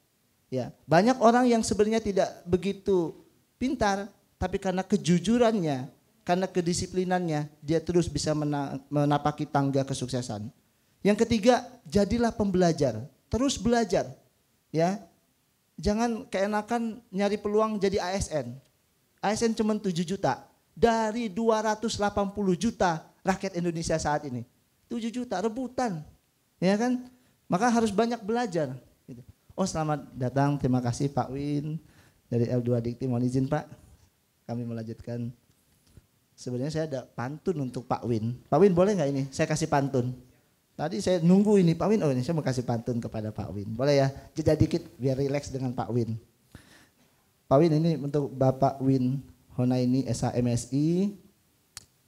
Speaker 8: Ya, banyak orang yang sebenarnya tidak begitu pintar, tapi karena kejujurannya, karena kedisiplinannya, dia terus bisa menapaki tangga kesuksesan. Yang ketiga, jadilah pembelajar, terus belajar, ya. Jangan keenakan nyari peluang jadi ASN. ASN cuma 7 juta dari 280 juta rakyat Indonesia saat ini. 7 juta rebutan, ya kan? Maka harus banyak belajar. Oh, selamat datang, terima kasih Pak Win dari L2 Dikti. Mohon izin Pak, kami melanjutkan. Sebenarnya saya ada pantun untuk Pak Win. Pak Win boleh nggak ini? Saya kasih pantun. Tadi saya nunggu ini Pak Win, oh ini saya mau kasih pantun kepada Pak Win. Boleh ya? Jeda dikit biar rileks dengan Pak Win. Pak Win ini untuk Bapak Win Honaini SHMSI,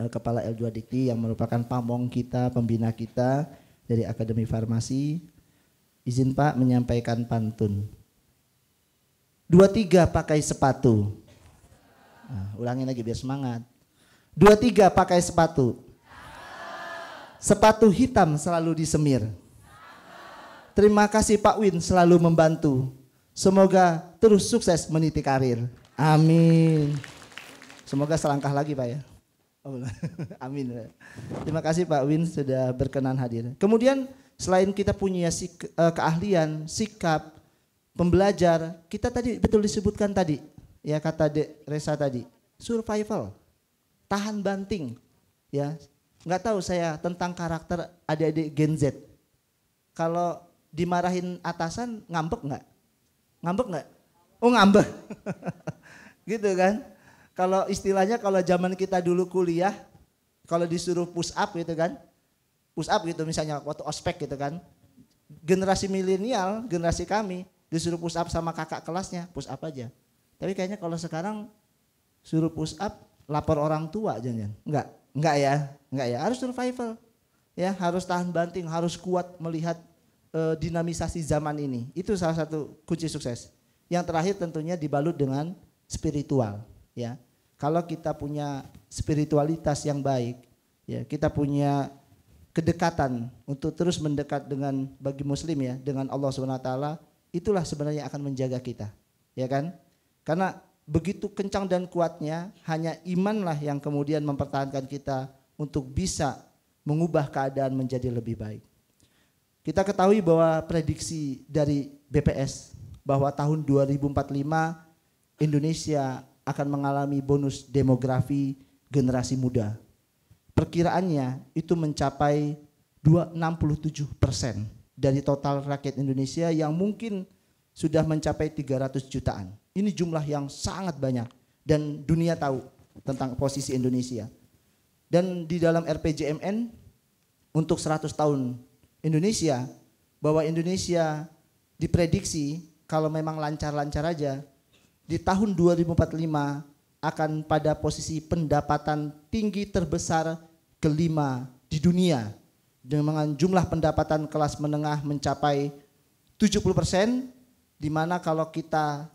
Speaker 8: Kepala L2 Dikti yang merupakan pamong kita, pembina kita dari Akademi Farmasi. Izin Pak menyampaikan pantun. 2-3 pakai sepatu. Nah, ulangin lagi biar semangat. 2-3 pakai sepatu. Sepatu hitam selalu disemir. Terima kasih Pak Win selalu membantu. Semoga terus sukses meniti karir. Amin. Semoga selangkah lagi Pak ya. Oh, amin. Terima kasih Pak Win sudah berkenan hadir. Kemudian selain kita punya keahlian, sikap, pembelajar, kita tadi betul disebutkan tadi, ya kata Dek Resa tadi, survival, tahan banting, ya. Nggak tahu saya tentang karakter adik-adik Gen Z. Kalau dimarahin atasan ngambek nggak? Ngambek nggak? Oh ngambek, gitu kan? Kalau istilahnya kalau zaman kita dulu kuliah, kalau disuruh push up gitu kan, push up gitu misalnya waktu ospek gitu kan, generasi milenial, generasi kami disuruh push up sama kakak kelasnya, push up aja. Tapi kayaknya kalau sekarang suruh push up lapor orang tua jangan, enggak ya, harus survival, ya harus tahan banting, harus kuat melihat dinamisasi zaman ini. Itu salah satu kunci sukses. Yang terakhir tentunya dibalut dengan spiritual, ya. Kalau kita punya spiritualitas yang baik, ya kita punya kedekatan untuk terus mendekat dengan bagi Muslim ya dengan Allah SWT, itulah sebenarnya akan menjaga kita, ya kan? Karena begitu kencang dan kuatnya hanya imanlah yang kemudian mempertahankan kita untuk bisa mengubah keadaan menjadi lebih baik. Kita ketahui bahwa prediksi dari BPS bahwa tahun 2045 Indonesia akan mengalami bonus demografi generasi muda. Perkiraannya itu mencapai 67% dari total rakyat Indonesia yang mungkin sudah mencapai 300 jutaan. Ini jumlah yang sangat banyak dan dunia tahu tentang posisi Indonesia. Dan di dalam RPJMN untuk 100 tahun Indonesia, bahwa Indonesia diprediksi kalau memang lancar-lancar aja, di tahun 2045 akan pada posisi pendapatan tinggi terbesar kelima di dunia dengan jumlah pendapatan kelas menengah mencapai 70%, di mana kalau kita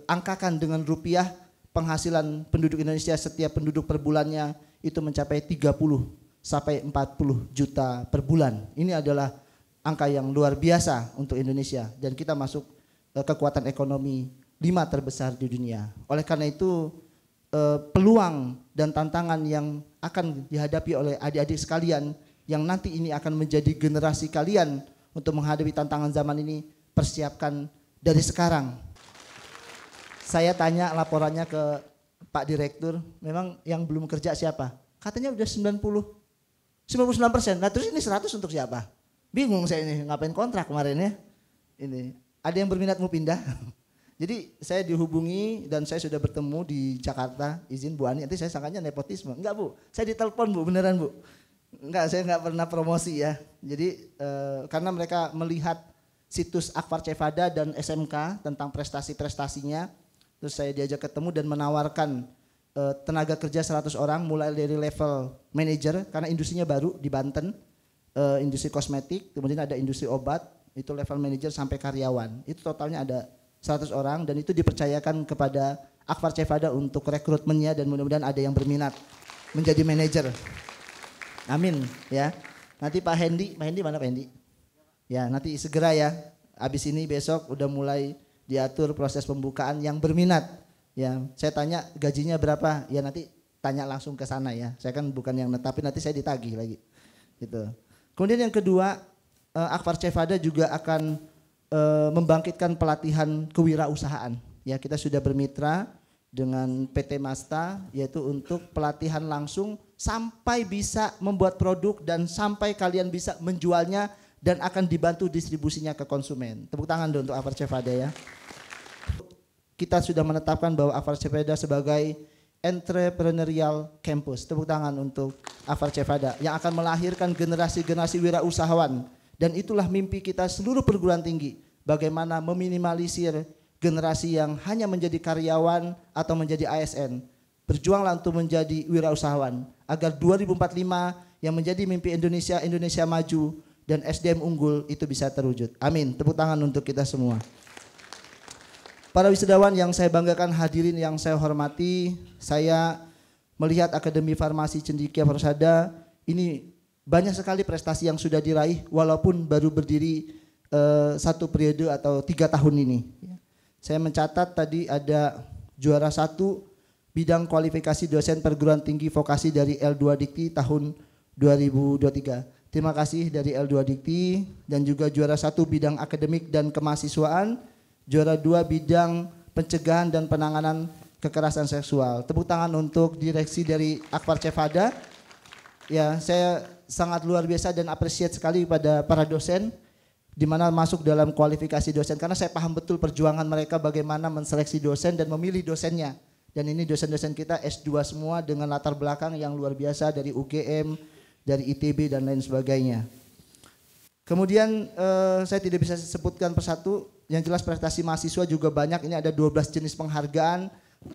Speaker 8: angkakan dengan rupiah, penghasilan penduduk Indonesia setiap penduduk per bulannya itu mencapai 30 sampai 40 juta per bulan. Ini adalah angka yang luar biasa untuk Indonesia dan kita masuk kekuatan ekonomi 5 terbesar di dunia. Oleh karena itu peluang dan tantangan yang akan dihadapi oleh adik-adik sekalian yang nanti ini akan menjadi generasi kalian untuk menghadapi tantangan zaman ini, persiapkan dari sekarang. Saya tanya laporannya ke Pak Direktur, memang yang belum kerja siapa? Katanya udah 99%. Nah terus ini 100 untuk siapa? Bingung saya ini, ngapain kontrak kemarin ya? Ini ada yang berminat mau pindah? Jadi saya dihubungi dan saya sudah bertemu di Jakarta, izin Bu Ani, nanti saya sangkanya nepotisme. Enggak Bu, saya ditelepon Bu, beneran Bu. Enggak, saya enggak pernah promosi ya. Jadi karena mereka melihat situs Akbar Cevada dan SMK tentang prestasi-prestasinya, terus saya diajak ketemu dan menawarkan tenaga kerja 100 orang mulai dari level manager karena industrinya baru di Banten, industri kosmetik, kemudian ada industri obat, itu level manager sampai karyawan. Itu totalnya ada 100 orang dan itu dipercayakan kepada Akbar Cevada untuk rekrutmennya dan mudah-mudahan ada yang berminat menjadi manajer. Amin ya. Nanti Pak Hendy mana Pak Hendy? Ya nanti segera ya. Habis ini besok udah mulai diatur proses pembukaan yang berminat. Ya saya tanya gajinya berapa? Ya nanti tanya langsung ke sana ya. Saya kan bukan yang netapin, nanti saya ditagih lagi. Gitu. Kemudian yang kedua, Akbar Cevada juga akan membangkitkan pelatihan kewirausahaan. Ya kita sudah bermitra dengan PT Masta yaitu untuk pelatihan langsung sampai bisa membuat produk dan sampai kalian bisa menjualnya dan akan dibantu distribusinya ke konsumen. Tepuk tangan dong untuk Akbar Cevada ya. Kita sudah menetapkan bahwa Akbar Cevada sebagai entrepreneurial campus. Tepuk tangan untuk Akbar Cevada yang akan melahirkan generasi-generasi wirausahawan. Dan itulah mimpi kita seluruh perguruan tinggi. Bagaimana meminimalisir generasi yang hanya menjadi karyawan atau menjadi ASN. Berjuanglah untuk menjadi wirausahawan. Agar 2045 yang menjadi mimpi Indonesia, Indonesia maju dan SDM unggul itu bisa terwujud. Amin. Tepuk tangan untuk kita semua. Para wisudawan yang saya banggakan, hadirin yang saya hormati, saya melihat Akademi Farmasi Cendekia Persada ini banyak sekali prestasi yang sudah diraih walaupun baru berdiri 1 periode atau 3 tahun ini. Saya mencatat tadi ada juara 1 bidang kualifikasi dosen perguruan tinggi vokasi dari L2 Dikti tahun 2023. Terima kasih dari L2 Dikti dan juga juara 1 bidang akademik dan kemahasiswaan, juara 2 bidang pencegahan dan penanganan kekerasan seksual. Tepuk tangan untuk direksi dari Akbar Cevada. Ya, saya sangat luar biasa dan apresiat sekali pada para dosen di mana masuk dalam kualifikasi dosen karena saya paham betul perjuangan mereka bagaimana menseleksi dosen dan memilih dosennya. Dan ini dosen-dosen kita S2 semua dengan latar belakang yang luar biasa dari UGM, dari ITB dan lain sebagainya. Kemudian saya tidak bisa sebutkan persatu, yang jelas prestasi mahasiswa juga banyak. Ini ada 12 jenis penghargaan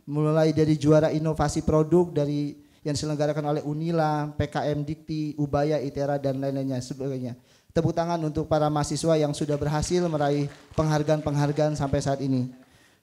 Speaker 8: mulai dari juara inovasi produk dari yang diselenggarakan oleh Unila, PKM Dikti, Ubaya, ITERA dan lain-lainnya sebagainya. Tepuk tangan untuk para mahasiswa yang sudah berhasil meraih penghargaan-penghargaan sampai saat ini.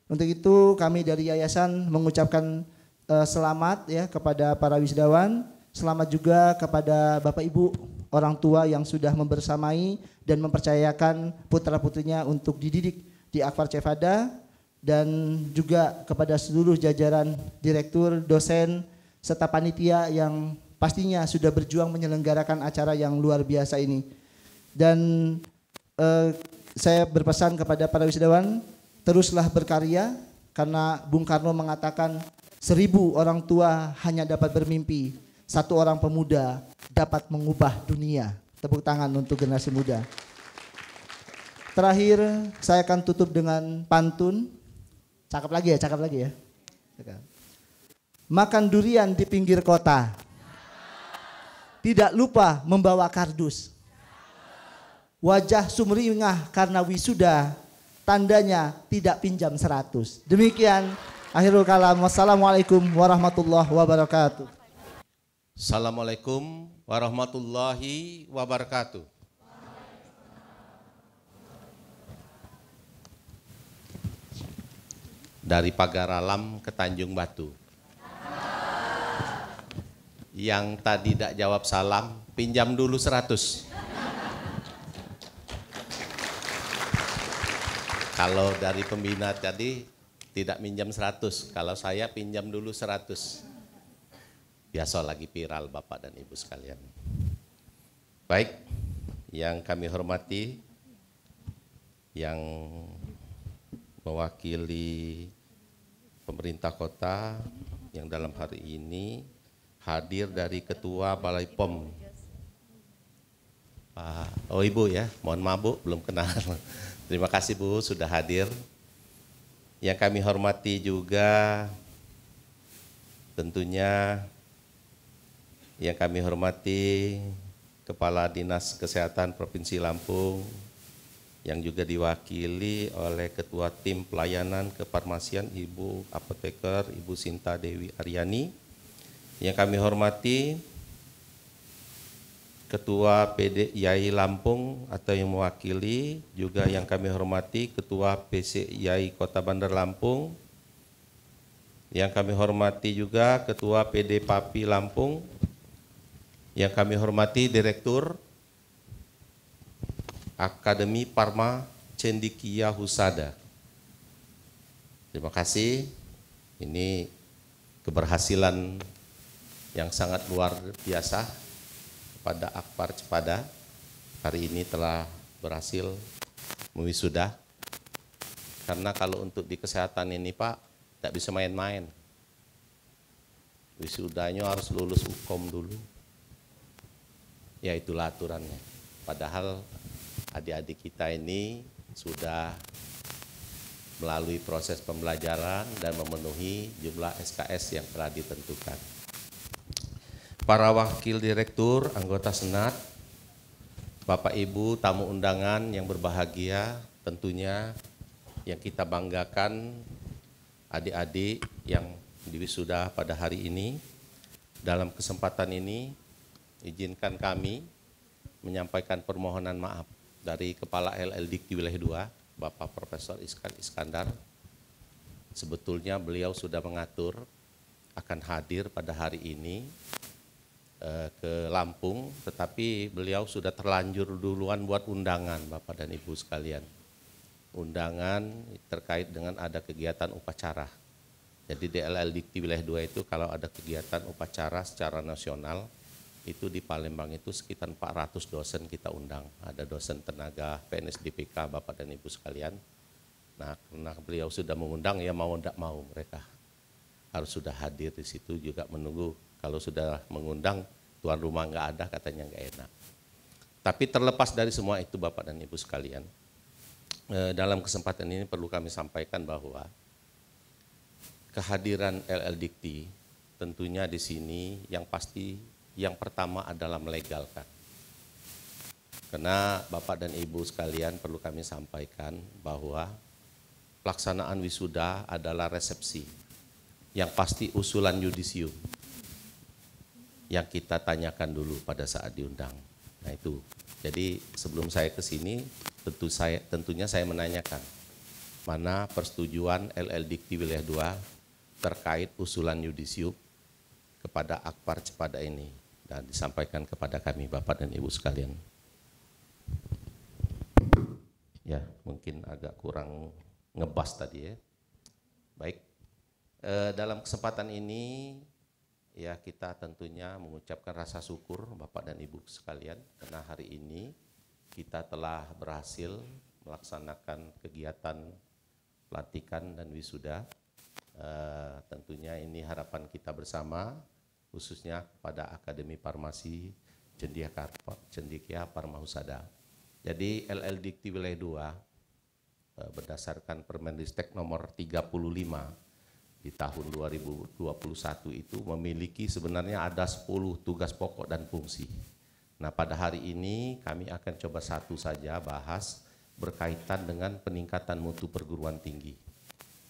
Speaker 8: Untuk itu kami dari yayasan mengucapkan selamat ya kepada para wisudawan, selamat juga kepada Bapak Ibu orang tua yang sudah membersamai dan mempercayakan putra-putrinya untuk dididik di Akbar Cevada dan juga kepada seluruh jajaran direktur, dosen, serta panitia yang pastinya sudah berjuang menyelenggarakan acara yang luar biasa ini. Dan saya berpesan kepada para wisudawan, teruslah berkarya karena Bung Karno mengatakan 1000 orang tua hanya dapat bermimpi, 1 orang pemuda dapat mengubah dunia. Tepuk tangan untuk generasi muda. Terakhir saya akan tutup dengan pantun. Cakep lagi ya. Makan durian di pinggir kota. Tidak lupa membawa kardus. Wajah sumringah karena wisuda, tandanya tidak pinjam 100. Demikian akhirul kalam. Wassalamualaikum warahmatullahi wabarakatuh.
Speaker 9: Assalamualaikum warahmatullahi wabarakatuh. dari Pagar Alam ke Tanjung Batu. Yang tadi tidak jawab salam, pinjam dulu 100. Kalau dari pembina tadi tidak minjam 100, kalau saya pinjam dulu 100. Biasa lagi viral Bapak dan Ibu sekalian. Baik, yang kami hormati, yang mewakili pemerintah kota yang dalam hari ini hadir dari Ketua Balai POM. Oh Ibu ya, mohon maaf Bu, belum kenal. Terima kasih Bu sudah hadir. Yang kami hormati juga tentunya yang kami hormati Kepala Dinas Kesehatan Provinsi Lampung yang juga diwakili oleh Ketua Tim Pelayanan Kefarmasian Ibu Apoteker Ibu Sinta Dewi Aryani. Yang kami hormati Ketua PDIAI Lampung atau yang mewakili, juga yang kami hormati Ketua PCIAI Kota Bandar Lampung. Yang kami hormati juga Ketua PD PAPI Lampung. Yang kami hormati Direktur Akademi Parma Cendikia Husada. Terima kasih. Ini keberhasilan yang sangat luar biasa pada Akpar Cepada. Hari ini telah berhasil mewisuda. Karena kalau untuk di kesehatan ini Pak, tidak bisa main-main. Wisudanya harus lulus UKOM dulu. Ya itulah aturannya. Padahal adik-adik kita ini sudah melalui proses pembelajaran dan memenuhi jumlah SKS yang telah ditentukan. Para wakil direktur, anggota senat, Bapak Ibu, tamu undangan yang berbahagia, tentunya yang kita banggakan adik-adik yang diwisuda pada hari ini. Dalam kesempatan ini, izinkan kami menyampaikan permohonan maaf dari Kepala LL Dikti Wilayah 2, Bapak Profesor Iskan Iskandar. Sebetulnya beliau sudah mengatur akan hadir pada hari ini ke Lampung, tetapi beliau sudah terlanjur duluan buat undangan Bapak dan Ibu sekalian. Undangan terkait dengan ada kegiatan upacara. Jadi di LL Dikti Wilayah 2 itu kalau ada kegiatan upacara secara nasional, itu di Palembang itu sekitar 400 dosen kita undang. Ada dosen tenaga PNS DPK Bapak dan Ibu sekalian. Nah, karena beliau sudah mengundang, ya mau tidak mau mereka harus sudah hadir di situ, juga menunggu. Kalau sudah mengundang, tuan rumah nggak ada, katanya nggak enak. Tapi terlepas dari semua itu Bapak dan Ibu sekalian, dalam kesempatan ini perlu kami sampaikan bahwa kehadiran LL Dikti tentunya di sini yang pasti yang pertama adalah melegalkan. Karena Bapak dan Ibu sekalian perlu kami sampaikan bahwa pelaksanaan wisuda adalah resepsi. Yang pasti usulan yudisium yang kita tanyakan dulu pada saat diundang. Nah itu. Jadi sebelum saya ke sini tentunya saya menanyakan mana persetujuan LL Dikti Wilayah 2 terkait usulan yudisium kepada Akpar Cepada ini, dan disampaikan kepada kami Bapak dan Ibu sekalian. Ya, mungkin agak kurang ngebas tadi ya. Baik, dalam kesempatan ini ya kita tentunya mengucapkan rasa syukur Bapak dan Ibu sekalian, karena hari ini kita telah berhasil melaksanakan kegiatan pelantikan dan wisuda. Tentunya ini harapan kita bersama, khususnya pada Akademi Farmasi Cendikia Parma Husada. Jadi LL Dikti Wilayah 2 berdasarkan Permendikbud nomor 35 di tahun 2021 itu memiliki sebenarnya ada 10 tugas pokok dan fungsi. Nah pada hari ini kami akan coba satu saja bahas berkaitan dengan peningkatan mutu perguruan tinggi.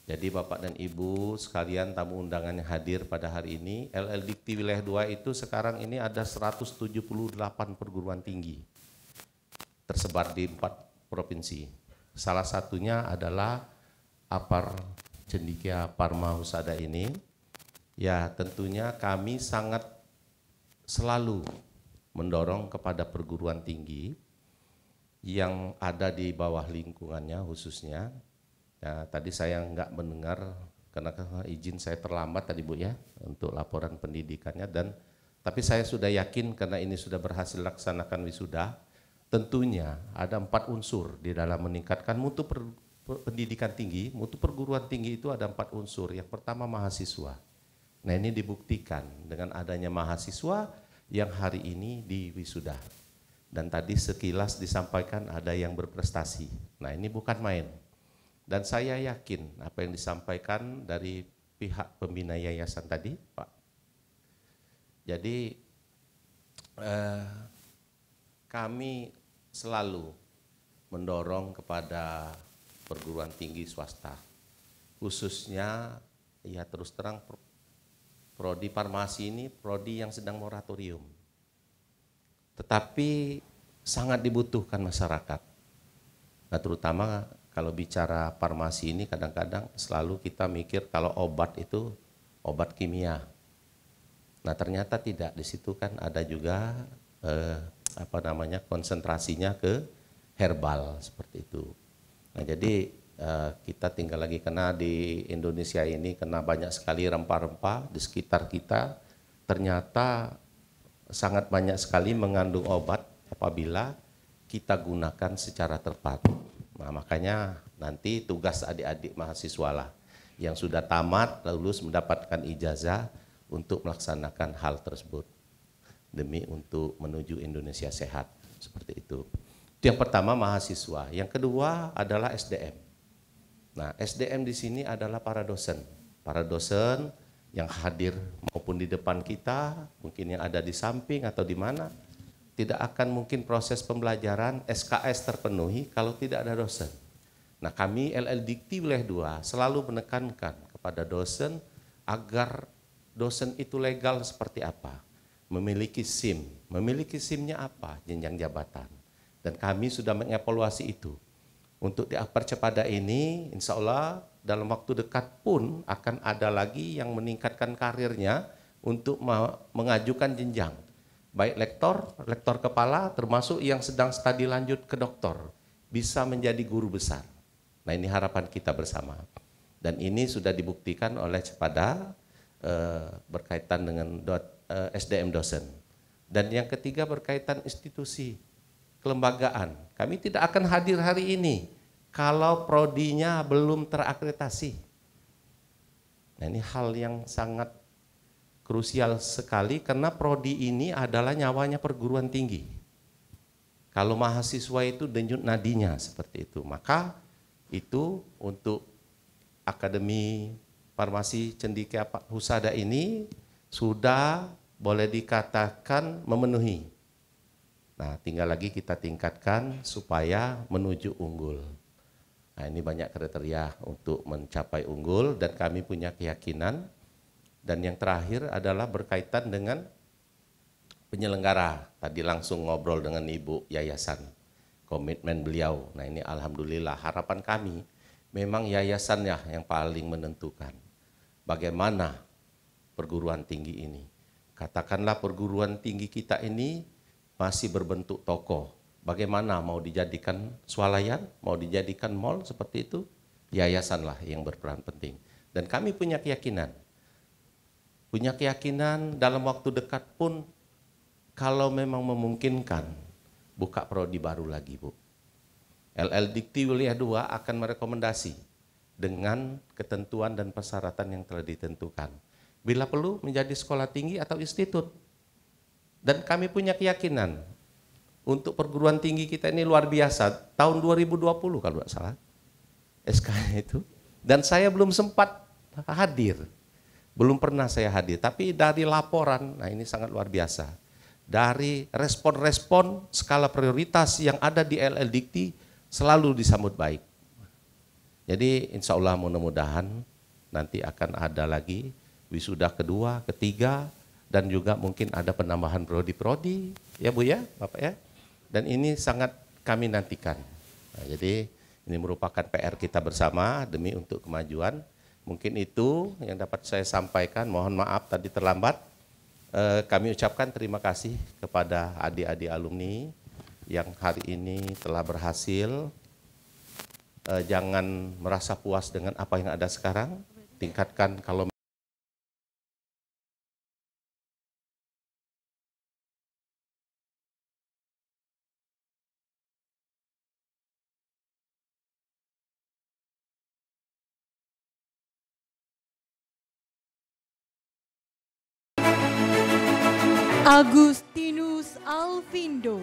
Speaker 9: Jadi Bapak dan Ibu sekalian tamu undangan yang hadir pada hari ini, LL Dikti Wilayah 2 itu sekarang ini ada 178 perguruan tinggi tersebar di 4 provinsi. Salah satunya adalah Apar Cendekia Parma Husada ini, ya tentunya kami sangat selalu mendorong kepada perguruan tinggi yang ada di bawah lingkungannya khususnya. Ya, tadi saya nggak mendengar karena izin saya terlambat tadi Bu ya untuk laporan pendidikannya, tapi saya sudah yakin karena ini sudah berhasil laksanakan wisuda, tentunya ada 4 unsur di dalam meningkatkan mutu pendidikan tinggi, mutu perguruan tinggi itu ada 4 unsur. Yang pertama mahasiswa. Nah ini dibuktikan dengan adanya mahasiswa yang hari ini di wisuda. Dan tadi sekilas disampaikan ada yang berprestasi. Nah ini bukan main. Dan saya yakin apa yang disampaikan dari pihak pembina yayasan tadi, Pak. Jadi kami selalu mendorong kepada perguruan tinggi swasta, khususnya ya terus terang prodi farmasi ini prodi yang sedang moratorium. Tetapi sangat dibutuhkan masyarakat. Nah, terutama kalau bicara farmasi ini kadang-kadang selalu kita mikir kalau obat itu obat kimia. Nah, ternyata tidak. Di situ kan ada juga konsentrasinya ke herbal seperti itu. Nah, jadi kita tinggal lagi kena di Indonesia ini kena banyak sekali rempah-rempah di sekitar kita. Ternyata sangat banyak sekali mengandung obat apabila kita gunakan secara tepat. Nah, makanya nanti tugas adik-adik mahasiswa lah yang sudah tamat lulus mendapatkan ijazah untuk melaksanakan hal tersebut demi untuk menuju Indonesia sehat seperti itu. Itu yang pertama mahasiswa. Yang kedua adalah SDM. Nah, SDM di sini adalah para dosen. Para dosen yang hadir maupun di depan kita, mungkin yang ada di samping atau di mana, tidak akan mungkin proses pembelajaran SKS terpenuhi kalau tidak ada dosen. Nah, kami LL Dikti Wilayah 2 selalu menekankan kepada dosen agar dosen itu legal seperti apa, memiliki SIM, memiliki SIM-nya apa, jenjang jabatan. Dan kami sudah mengevaluasi itu. Untuk di Percepada ini, insya Allah dalam waktu dekat pun akan ada lagi yang meningkatkan karirnya untuk mengajukan jenjang. Baik lektor kepala, termasuk yang sedang studi lanjut ke doktor, bisa menjadi guru besar. Nah ini harapan kita bersama. Dan ini sudah dibuktikan oleh Cepada berkaitan dengan SDM dosen. Dan yang ketiga berkaitan institusi, kelembagaan. Kami tidak akan hadir hari ini kalau prodinya belum terakreditasi. Nah ini hal yang sangat krusial sekali karena prodi ini adalah nyawanya perguruan tinggi. Kalau mahasiswa itu denyut nadinya seperti itu, maka itu untuk Akademi Farmasi Cendekia Husada ini sudah boleh dikatakan memenuhi. Nah, tinggal lagi kita tingkatkan supaya menuju unggul. Nah, ini banyak kriteria untuk mencapai unggul dan kami punya keyakinan. Dan yang terakhir adalah berkaitan dengan penyelenggara. Tadi langsung ngobrol dengan Ibu Yayasan, komitmen beliau. Nah, ini alhamdulillah harapan kami memang yayasannya yang paling menentukan bagaimana perguruan tinggi ini. Katakanlah perguruan tinggi kita ini masih berbentuk toko. Bagaimana mau dijadikan swalayan, mau dijadikan mall seperti itu, yayasanlah yang berperan penting. Dan kami punya keyakinan dalam waktu dekat pun kalau memang memungkinkan buka prodi baru lagi Bu. LL Dikti Wilayah 2 akan merekomendasi dengan ketentuan dan persyaratan yang telah ditentukan. Bila perlu menjadi sekolah tinggi atau institut. Dan kami punya keyakinan untuk perguruan tinggi kita ini luar biasa. Tahun 2020 kalau tidak salah SK-nya itu. Dan saya belum sempat hadir. Belum pernah saya hadir. Tapi dari laporan, nah ini sangat luar biasa. Dari respon-respon skala prioritas yang ada di LL Dikti selalu disambut baik. Jadi insya Allah mudah-mudahan nanti akan ada lagi wisuda kedua, ketiga, dan juga mungkin ada penambahan prodi-prodi, ya Bu ya, Bapak ya. Dan ini sangat kami nantikan. Nah, jadi ini merupakan PR kita bersama demi untuk kemajuan Mungkin itu yang dapat saya sampaikan. Mohon maaf tadi terlambat. Kami ucapkan terima kasih kepada adik-adik alumni yang hari ini telah berhasil. Jangan merasa puas dengan apa yang ada sekarang. Tingkatkan kalau
Speaker 2: Agustinus Alvindo,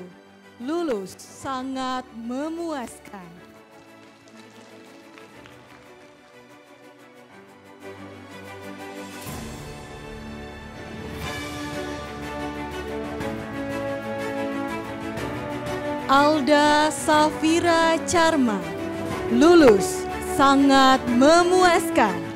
Speaker 2: lulus sangat memuaskan. Alda Safira Charma, lulus sangat memuaskan.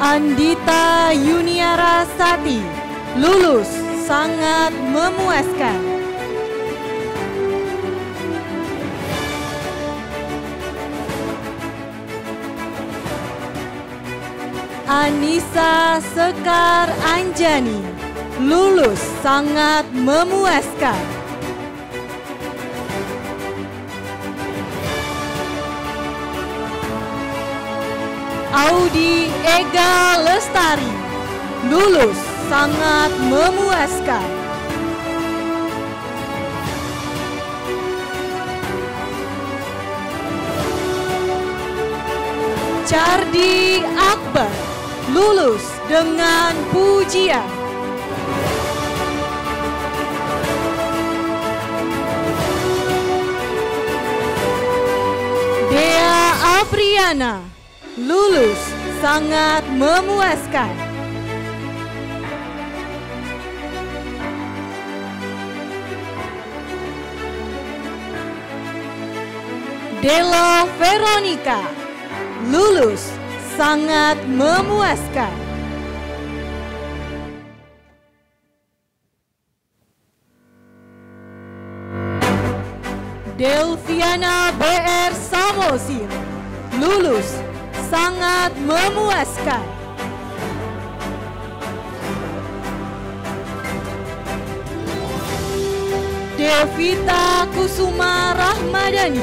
Speaker 2: Andita Yuniara Sati, lulus sangat memuaskan. Anissa Sekar Anjani, lulus sangat memuaskan. Audi Ega Lestari, lulus sangat memuaskan. Cardi Akbar, lulus dengan pujian. Dea Apriana, lulus sangat memuaskan. Della Veronica, lulus sangat memuaskan. Delviana BR Samosir, lulus sangat memuaskan. Devita Kusuma Rahmadani,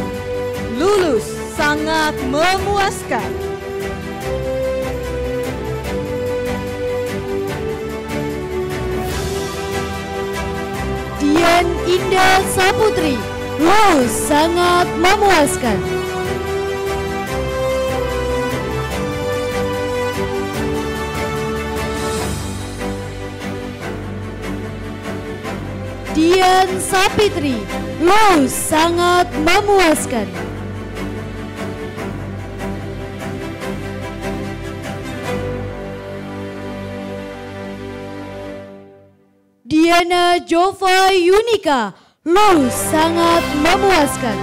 Speaker 2: lulus sangat memuaskan.
Speaker 3: Dian Indah Saputri, lulus sangat memuaskan. Dian Sapitri, lulus sangat memuaskan. Diana Jova Yunika, lulus sangat memuaskan.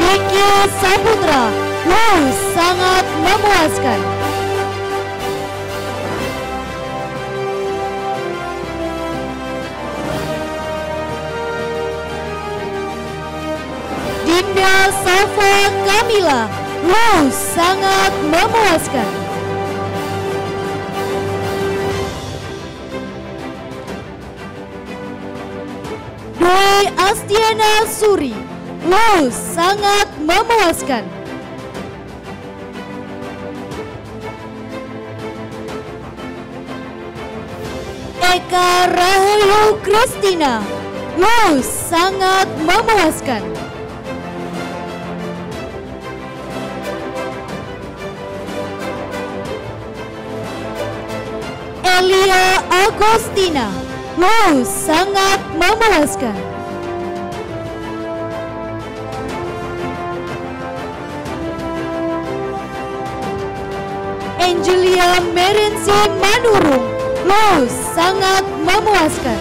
Speaker 3: Diki Saputra, lulus sangat memuaskan. Dinda Safa Kamila, lulus sangat memuaskan. Dwi Astiana Suri, lulus sangat memuaskan. Eka Rahayu Kristina, lulus sangat memuaskan. Elia Agostina, lulus sangat memuaskan. Angelia Merensi Manurung, lulus sangat memuaskan.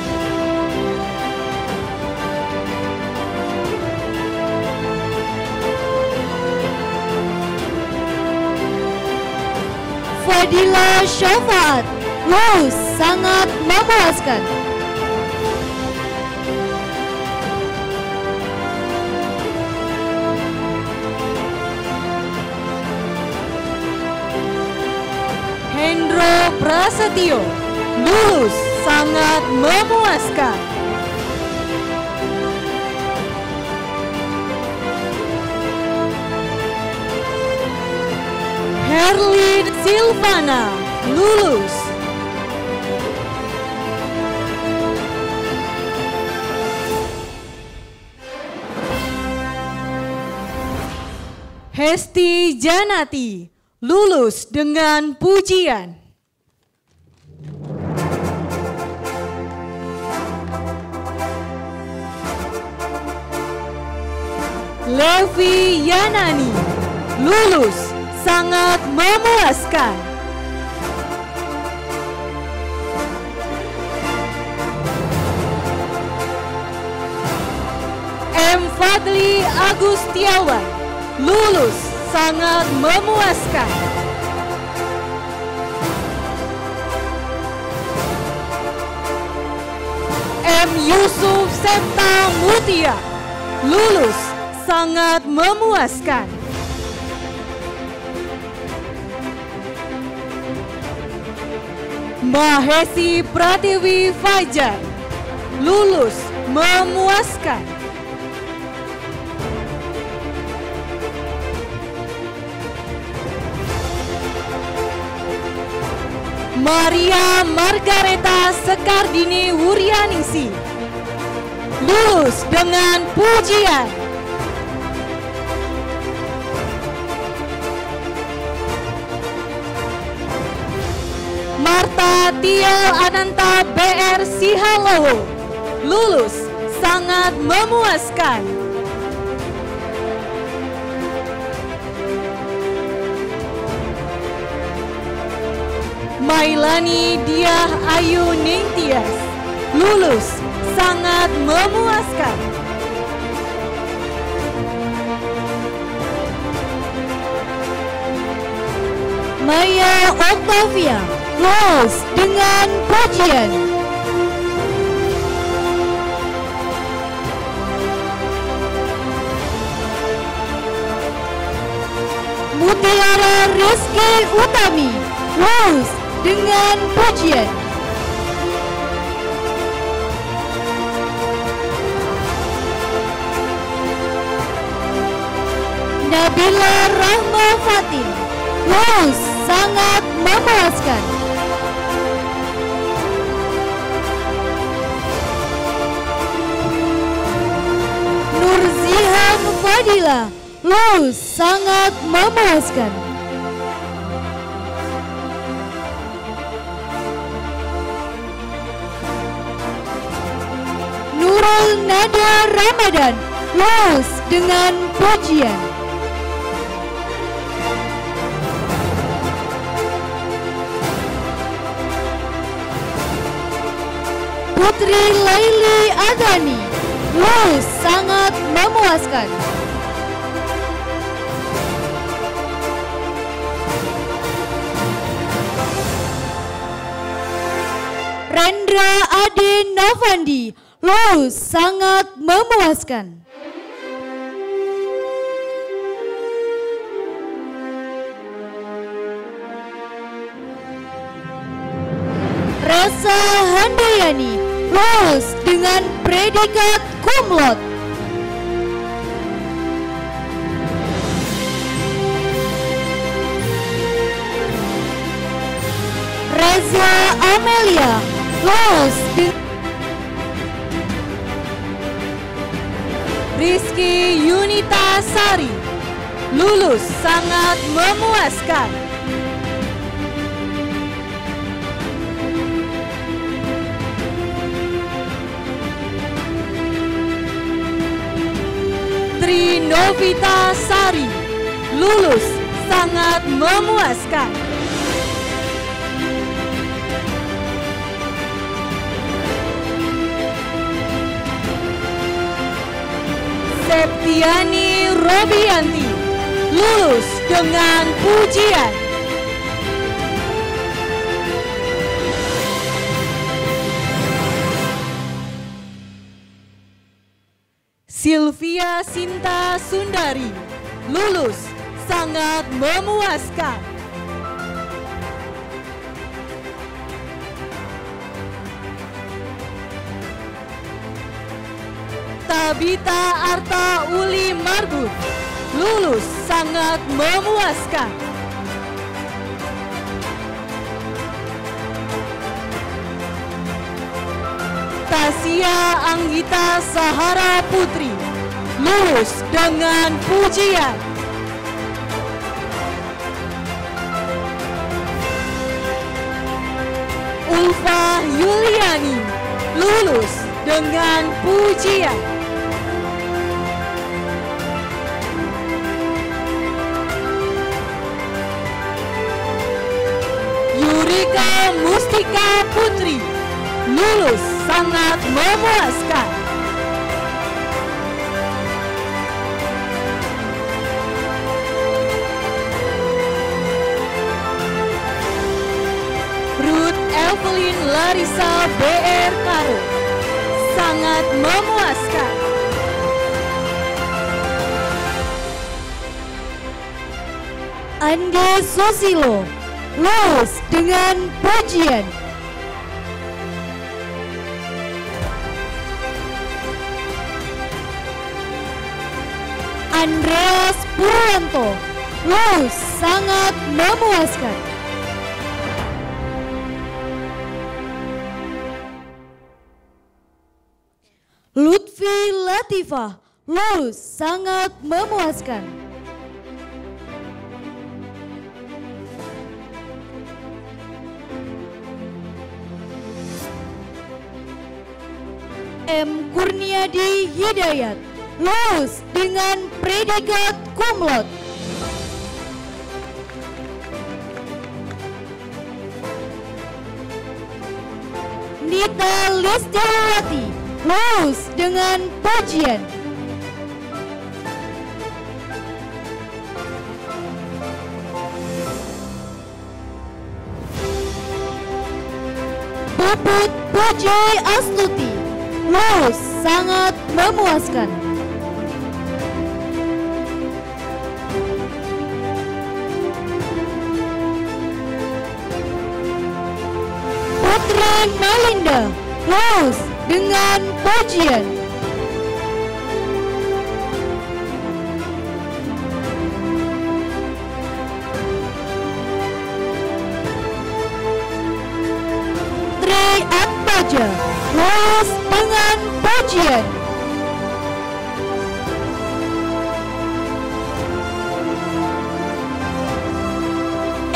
Speaker 3: Fadila Syafaat, lulus sangat memuaskan.
Speaker 2: Hendro Prasetyo, lulus sangat memuaskan. Herlin Silvana, lulus. Hesti Janati, lulus dengan pujian. Levi Yanani, lulus sangat memuaskan. M. Fadli Agustiawan, lulus sangat memuaskan. M. Yusuf Septa Mutia, lulus sangat memuaskan. Mahesi Pratiwi Fajar, lulus memuaskan. Maria Margareta Sekardini Wuryaningsi, lulus dengan pujian. Marta Tio Ananta BR Sihalowo, lulus sangat memuaskan. Mailani Diah Ayu Ningtyas, lulus sangat memuaskan.
Speaker 3: Maya Octavia, lulus dengan pujian. Mutiara Rizky Utami, lulus dengan pujian. Nabila Rahma Fatin, lulus sangat memuaskan. Nurzihan Fadila, lulus sangat memuaskan. Nurul Nada Ramadan, lulus dengan pujian. Putri Laili Agani, lulus sangat memuaskan. Rendra Ade Novandi, lulus sangat memuaskan. Rasa Handayani, lulus dengan predikat cum laude. Reza Amelia, lulus dengan
Speaker 2: Rizky Yunita Sari, lulus sangat memuaskan. Tri Novita Sari, lulus sangat memuaskan. Septiani Robianti, lulus dengan pujian. Sylvia Sinta Sundari, lulus, sangat memuaskan. Tabita Arta Uli Marbut, lulus, sangat memuaskan. Tasya Anggita Sahara Putri, lulus dengan pujian. Ulfa Yuliani, lulus dengan pujian. Yurika Mustika Putri, lulus, sangat memuaskan. Ruth Evelyn Larissa BR Karo, sangat memuaskan.
Speaker 3: Ande Susilo, lulus dengan pujian. Andreas Purwanto, lulus, sangat memuaskan. Lutfi Latifah, lulus, sangat memuaskan. M. Kurniadi Hidayat, lulus dengan predikat cum laude. Nita Listiawati, lulus dengan pujian. Puput Puji Astuti, lulus, sangat memuaskan. Putri Melinda, lulus dengan pujian. Tri Atmaja, lulus dengan pujian.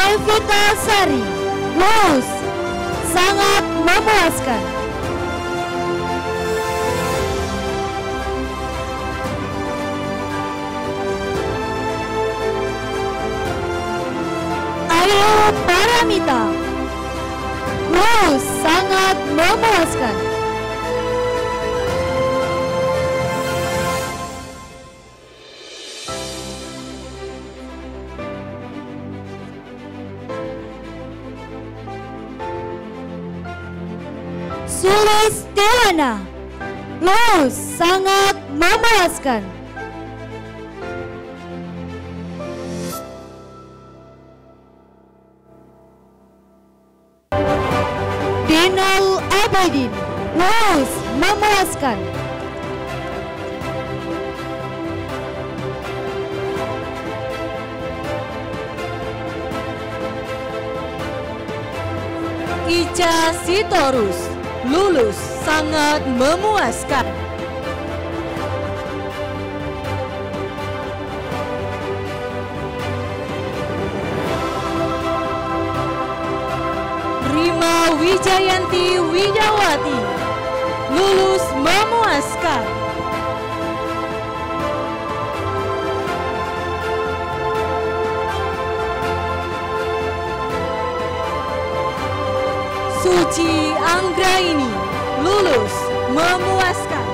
Speaker 3: Evita Sari, lulus, sangat memuaskan. Ayu Paramita, lulus, sangat memuaskan. Sulis Dewana, lulus, sangat memuaskan. Denal Abidin, lulus, memuaskan.
Speaker 2: Ica Sitorus, lulus, sangat memuaskan. Rima Wijayanti Wijawati, lulus, memuaskan. Suci Anggraini, lulus, memuaskan.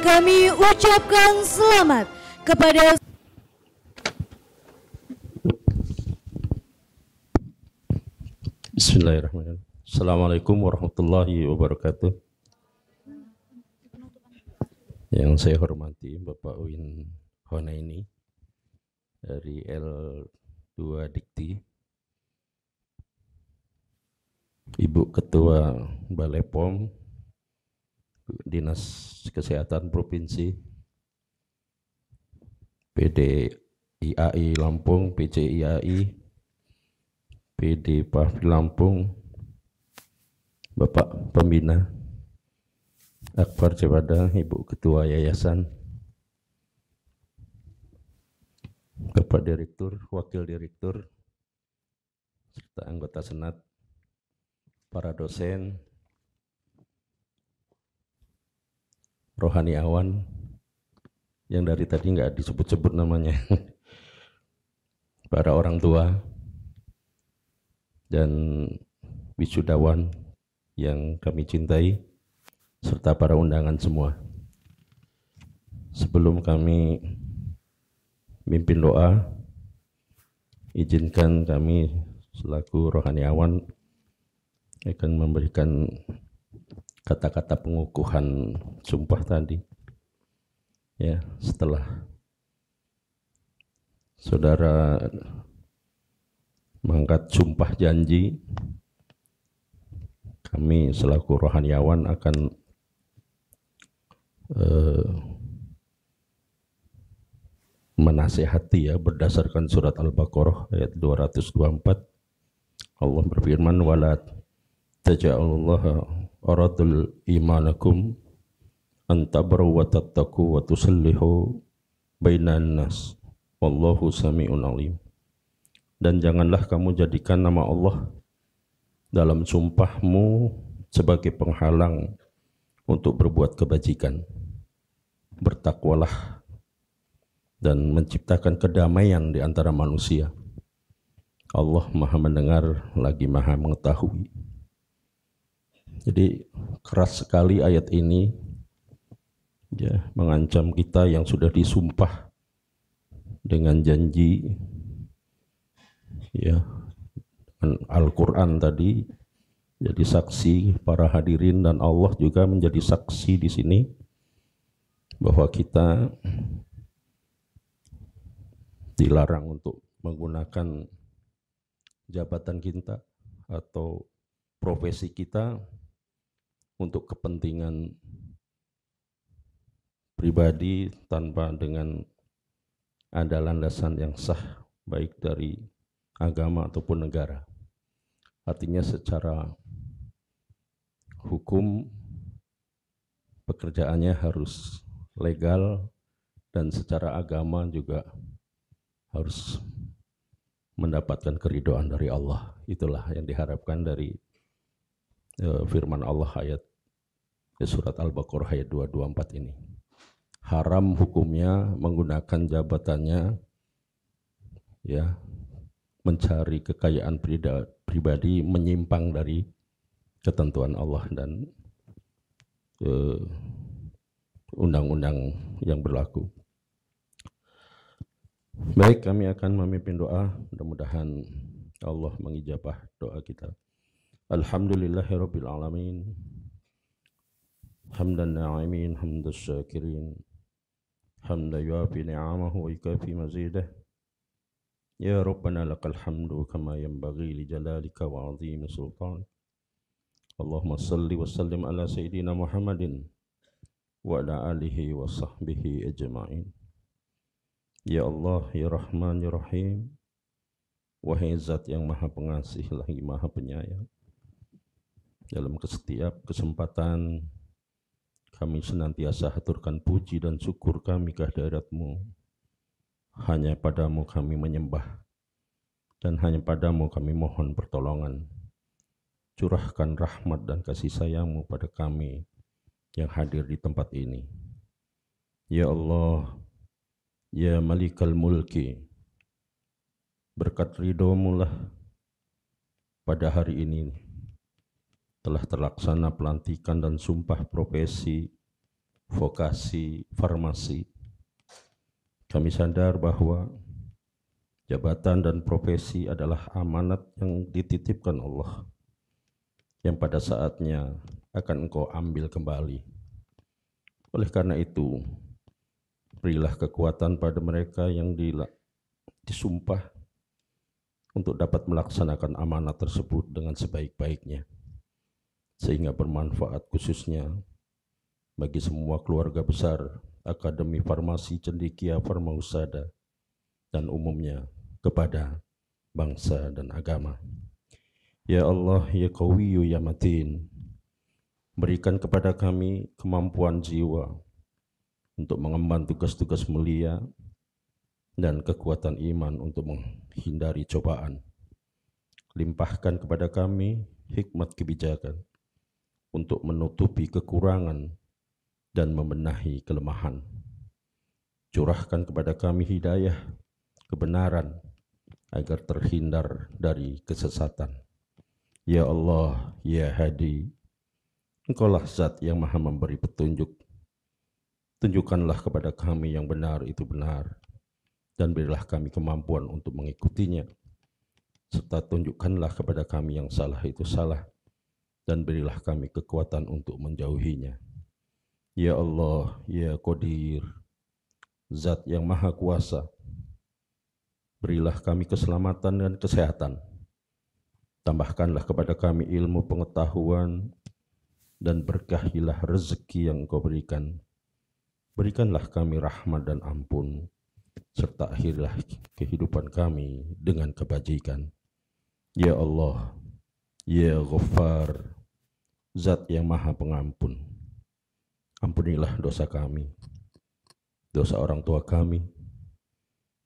Speaker 3: kami ucapkan selamat kepada
Speaker 10: Bismillahirrahmanirrahim. Assalamualaikum warahmatullahi wabarakatuh. Yang saya hormati Bapak Uin Honaini dari L2 Dikti, Ibu Ketua Balai POM, Dinas Kesehatan Provinsi, PD IAI Lampung, PC IAI, PD Pahvi Lampung, Bapak Pembina, Akbar Cewada, Ibu Ketua Yayasan, Bapak Direktur, Wakil Direktur, serta anggota Senat, para dosen, rohaniawan, yang dari tadi nggak disebut-sebut namanya, para orang tua, dan wisudawan yang kami cintai, serta para undangan semua. Sebelum kami mimpin doa, izinkan kami selaku rohaniawan akan memberikan kata-kata pengukuhan sumpah tadi. Ya, setelah saudara mengangkat sumpah janji, kami selaku rohaniawan akan menasihati ya berdasarkan surat Al-Baqarah ayat 224. Allah berfirman, wala taj'alullaha aradul imanakum antabaru wa tattaqu wa tusallihu bainan nas wallahu sami'un alim. Dan janganlah kamu jadikan nama Allah dalam sumpahmu sebagai penghalang untuk berbuat kebajikan. Bertakwalah dan menciptakan kedamaian di antara manusia. Allah Maha Mendengar lagi Maha Mengetahui. Jadi keras sekali ayat ini ya, mengancam kita yang sudah disumpah dengan janji ya, Al-Quran tadi jadi saksi, para hadirin dan Allah juga menjadi saksi di sini bahwa kita dilarang untuk menggunakan jabatan kita atau profesi kita untuk kepentingan pribadi tanpa dengan ada landasan yang sah baik dari agama ataupun negara. Artinya secara hukum pekerjaannya harus legal dan secara agama juga harus mendapatkan keridhaan dari Allah. Itulah yang diharapkan dari firman Allah ayat surat Al-Baqarah ayat 224 ini. Haram hukumnya menggunakan jabatannya ya, mencari kekayaan pribadi menyimpang dari ketentuan Allah dan undang-undang yang berlaku. Baik, kami akan memimpin doa. Mudah-mudahan Allah mengijabah doa kita. Alhamdulillahirabbil alamin. Hamdan na'imin, hamdas syakirin. Hamdan yuafi ni'amahu wa yukafi mazidah. Ya Rabbana lakal hamdu kama yanbaghi li jalalika wa azimi sultanik. Allahumma salli wa sallim ala sayyidina Muhammadin wa ala alihi wa sahbihi ajma'in. Ya Allah, ya Rahman, ya Rahim, wahai Zat yang Maha Pengasih lagi Maha Penyayang, dalam setiap kesempatan kami senantiasa haturkan puji dan syukur kami kehadirat-Mu. Hanya padamu kami menyembah dan hanya padamu kami mohon pertolongan. Curahkan rahmat dan kasih sayang-Mu pada kami yang hadir di tempat ini. Ya Allah, ya Malikal Mulki, berkat ridho-Mu lah pada hari ini telah terlaksana pelantikan dan sumpah profesi vokasi farmasi. Kami sadar bahwa jabatan dan profesi adalah amanat yang dititipkan Allah, yang pada saatnya akan Engkau ambil kembali. Oleh karena itu, berilah kekuatan pada mereka yang disumpah untuk dapat melaksanakan amanat tersebut dengan sebaik-baiknya, sehingga bermanfaat khususnya bagi semua keluarga besar Akademi Farmasi Cendekia Farmahusada dan umumnya kepada bangsa dan agama. Ya Allah, ya Qawiyyu, ya Matin, berikan kepada kami kemampuan jiwa untuk mengemban tugas-tugas mulia dan kekuatan iman untuk menghindari cobaan. Limpahkan kepada kami hikmat kebijakan untuk menutupi kekurangan dan membenahi kelemahan. Curahkan kepada kami hidayah, kebenaran, agar terhindar dari kesesatan. Ya Allah, ya Hadi, Engkaulah zat yang maha memberi petunjuk. Tunjukkanlah kepada kami yang benar itu benar, dan berilah kami kemampuan untuk mengikutinya, serta tunjukkanlah kepada kami yang salah itu salah, dan berilah kami kekuatan untuk menjauhinya. Ya Allah, ya Qadir, zat yang maha kuasa, berilah kami keselamatan dan kesehatan. Tambahkanlah kepada kami ilmu pengetahuan, dan berkahilah rezeki yang Engkau berikan. Berikanlah kami rahmat dan ampun, serta akhirilah kehidupan kami dengan kebajikan. Ya Allah, ya Ghaffar, zat yang maha pengampun, ampunilah dosa kami, dosa orang tua kami,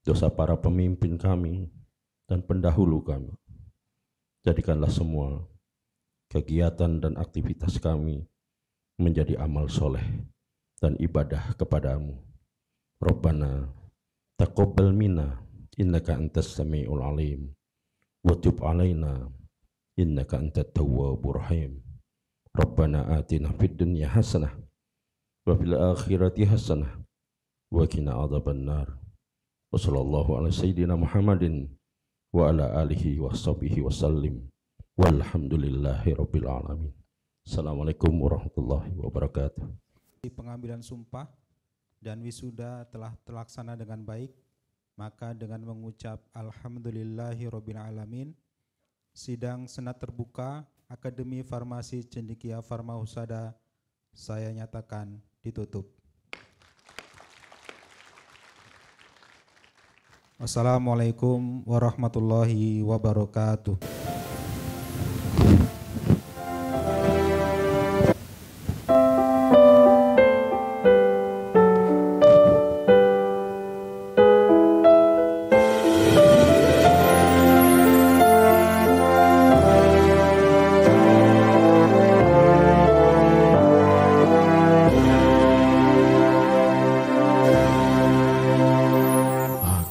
Speaker 10: dosa para pemimpin kami, dan pendahulu kami. Jadikanlah semua kegiatan dan aktivitas kami menjadi amal soleh dan ibadah kepadamu. Rabbana taqabbal minna innaka antas sami'ul alim wa tub alaina innaka antat tawwabur rahim. Rabbana atina fid dunya hasanah wa fil akhirati hasanah wa qina adzabannar. Wa sallallahu ala sayyidina Muhammadin wa ala alihi wa sahbihi wa sallim. Walhamdulillahi rabbil alamin. Assalamualaikum warahmatullahi wabarakatuh.
Speaker 4: Pengambilan sumpah dan wisuda telah terlaksana dengan baik, maka dengan mengucap alhamdulillahi rabbil alamin, sidang senat terbuka Akademi Farmasi Cendekia Farmahusada saya nyatakan ditutup. Wassalamualaikum warahmatullahi wabarakatuh.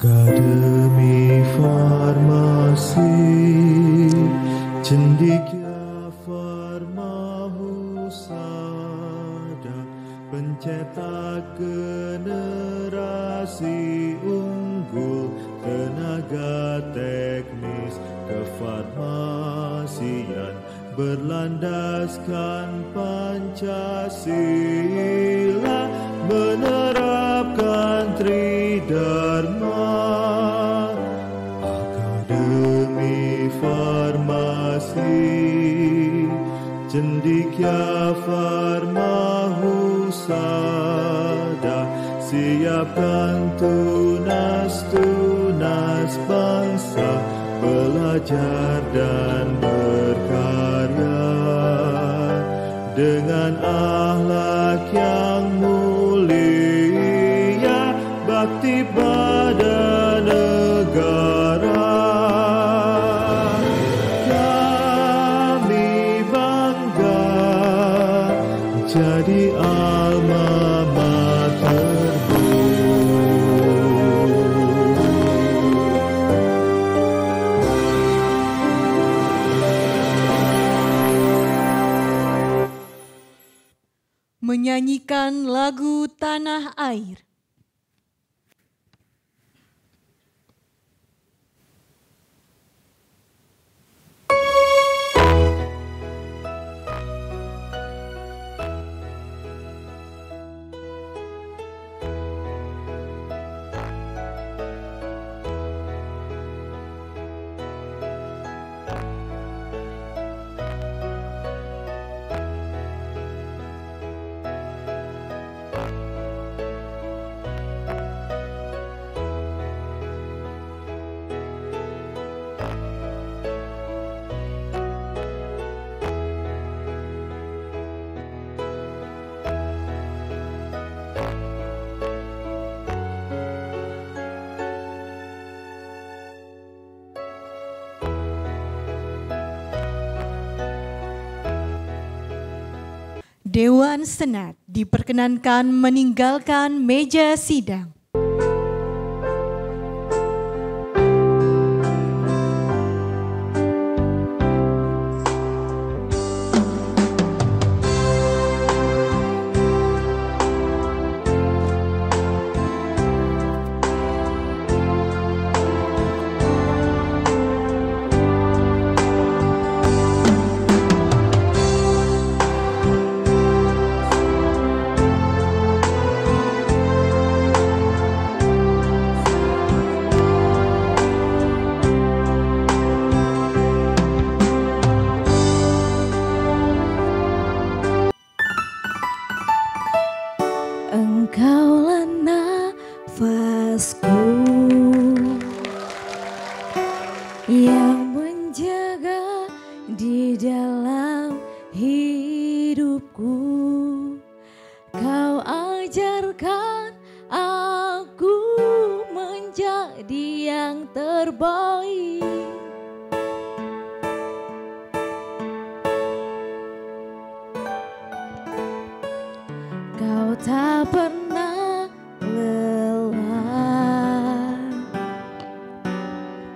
Speaker 1: Akademi Farmasi Cendekia Farmahusada, pencetak generasi unggul tenaga teknis kefarmasian berlandaskan Pancasila, menerapkan Tridharma. Akademi Farmasi Cendekia Farmahusada, siapkan tunas-tunas bangsa, belajar dan berkarya dengan akhlak yang mulia, bakti pada negara. Kami bangga jadi alma matermu.
Speaker 2: menyanyikan lagu Tanah Air. Dewan Senat diperkenankan meninggalkan meja sidang.
Speaker 11: Engkaulah nafasku yang menjaga di dalam hidupku. Kau ajarkan aku menjadi yang terbaik. Kau tak pernah lelah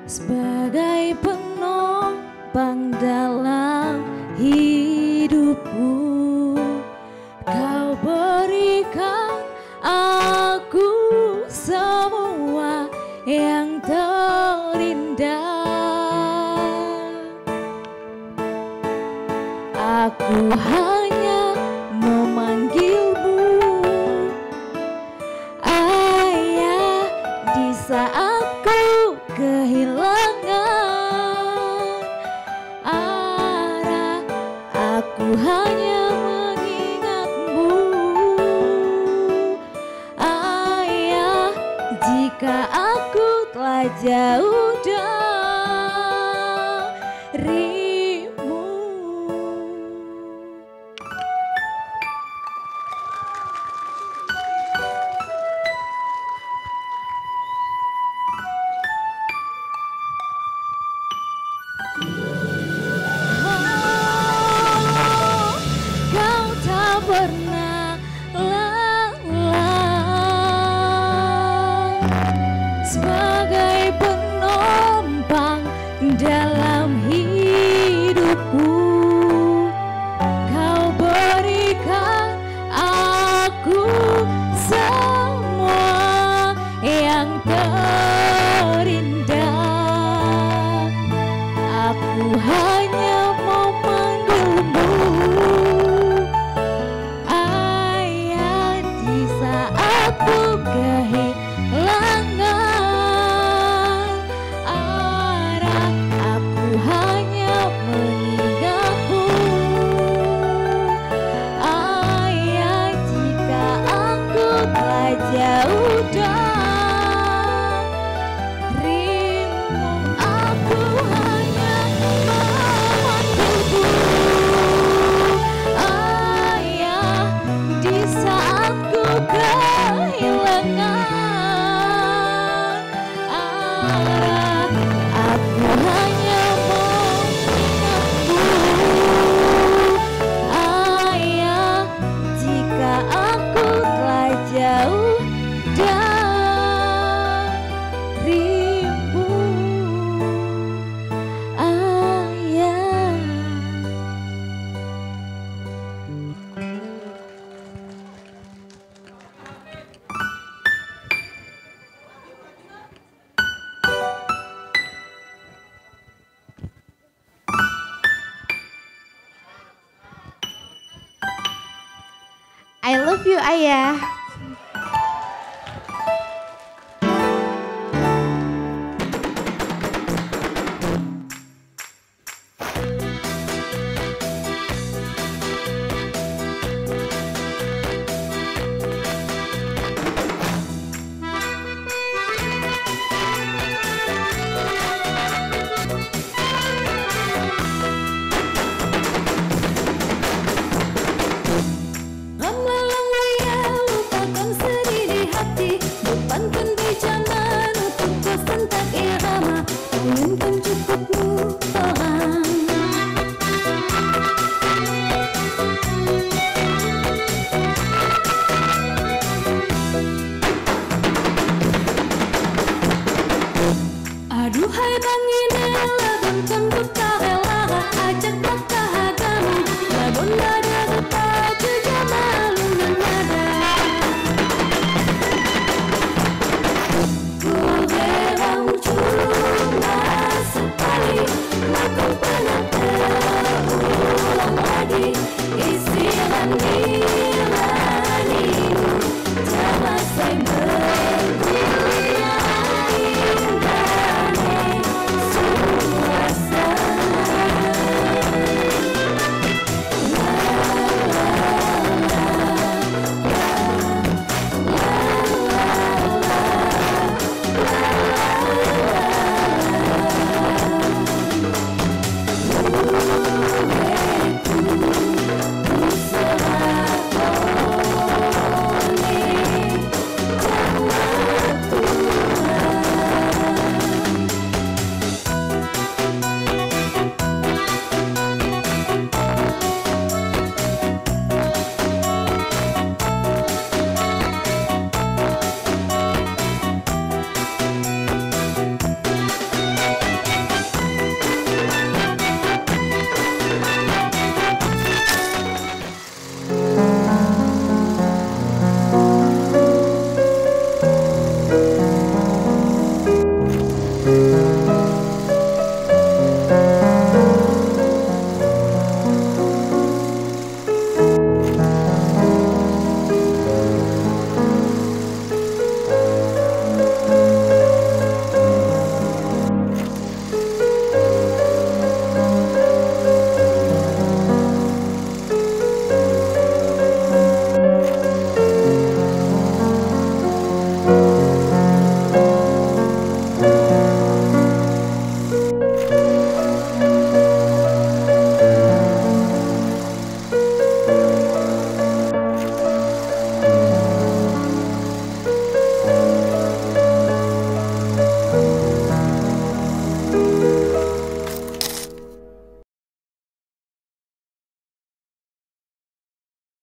Speaker 11: sebagai penopang dalam hidupku. Kau berikan aku semua yang terindah. Aku hanya memanggilmu Ayah di saat ku kehilangan arah. Aku hanya mengingatmu Ayah jika aku telah jauh darimu. Kau tak pernah lelah sebagai penopang
Speaker 6: I love you ayah.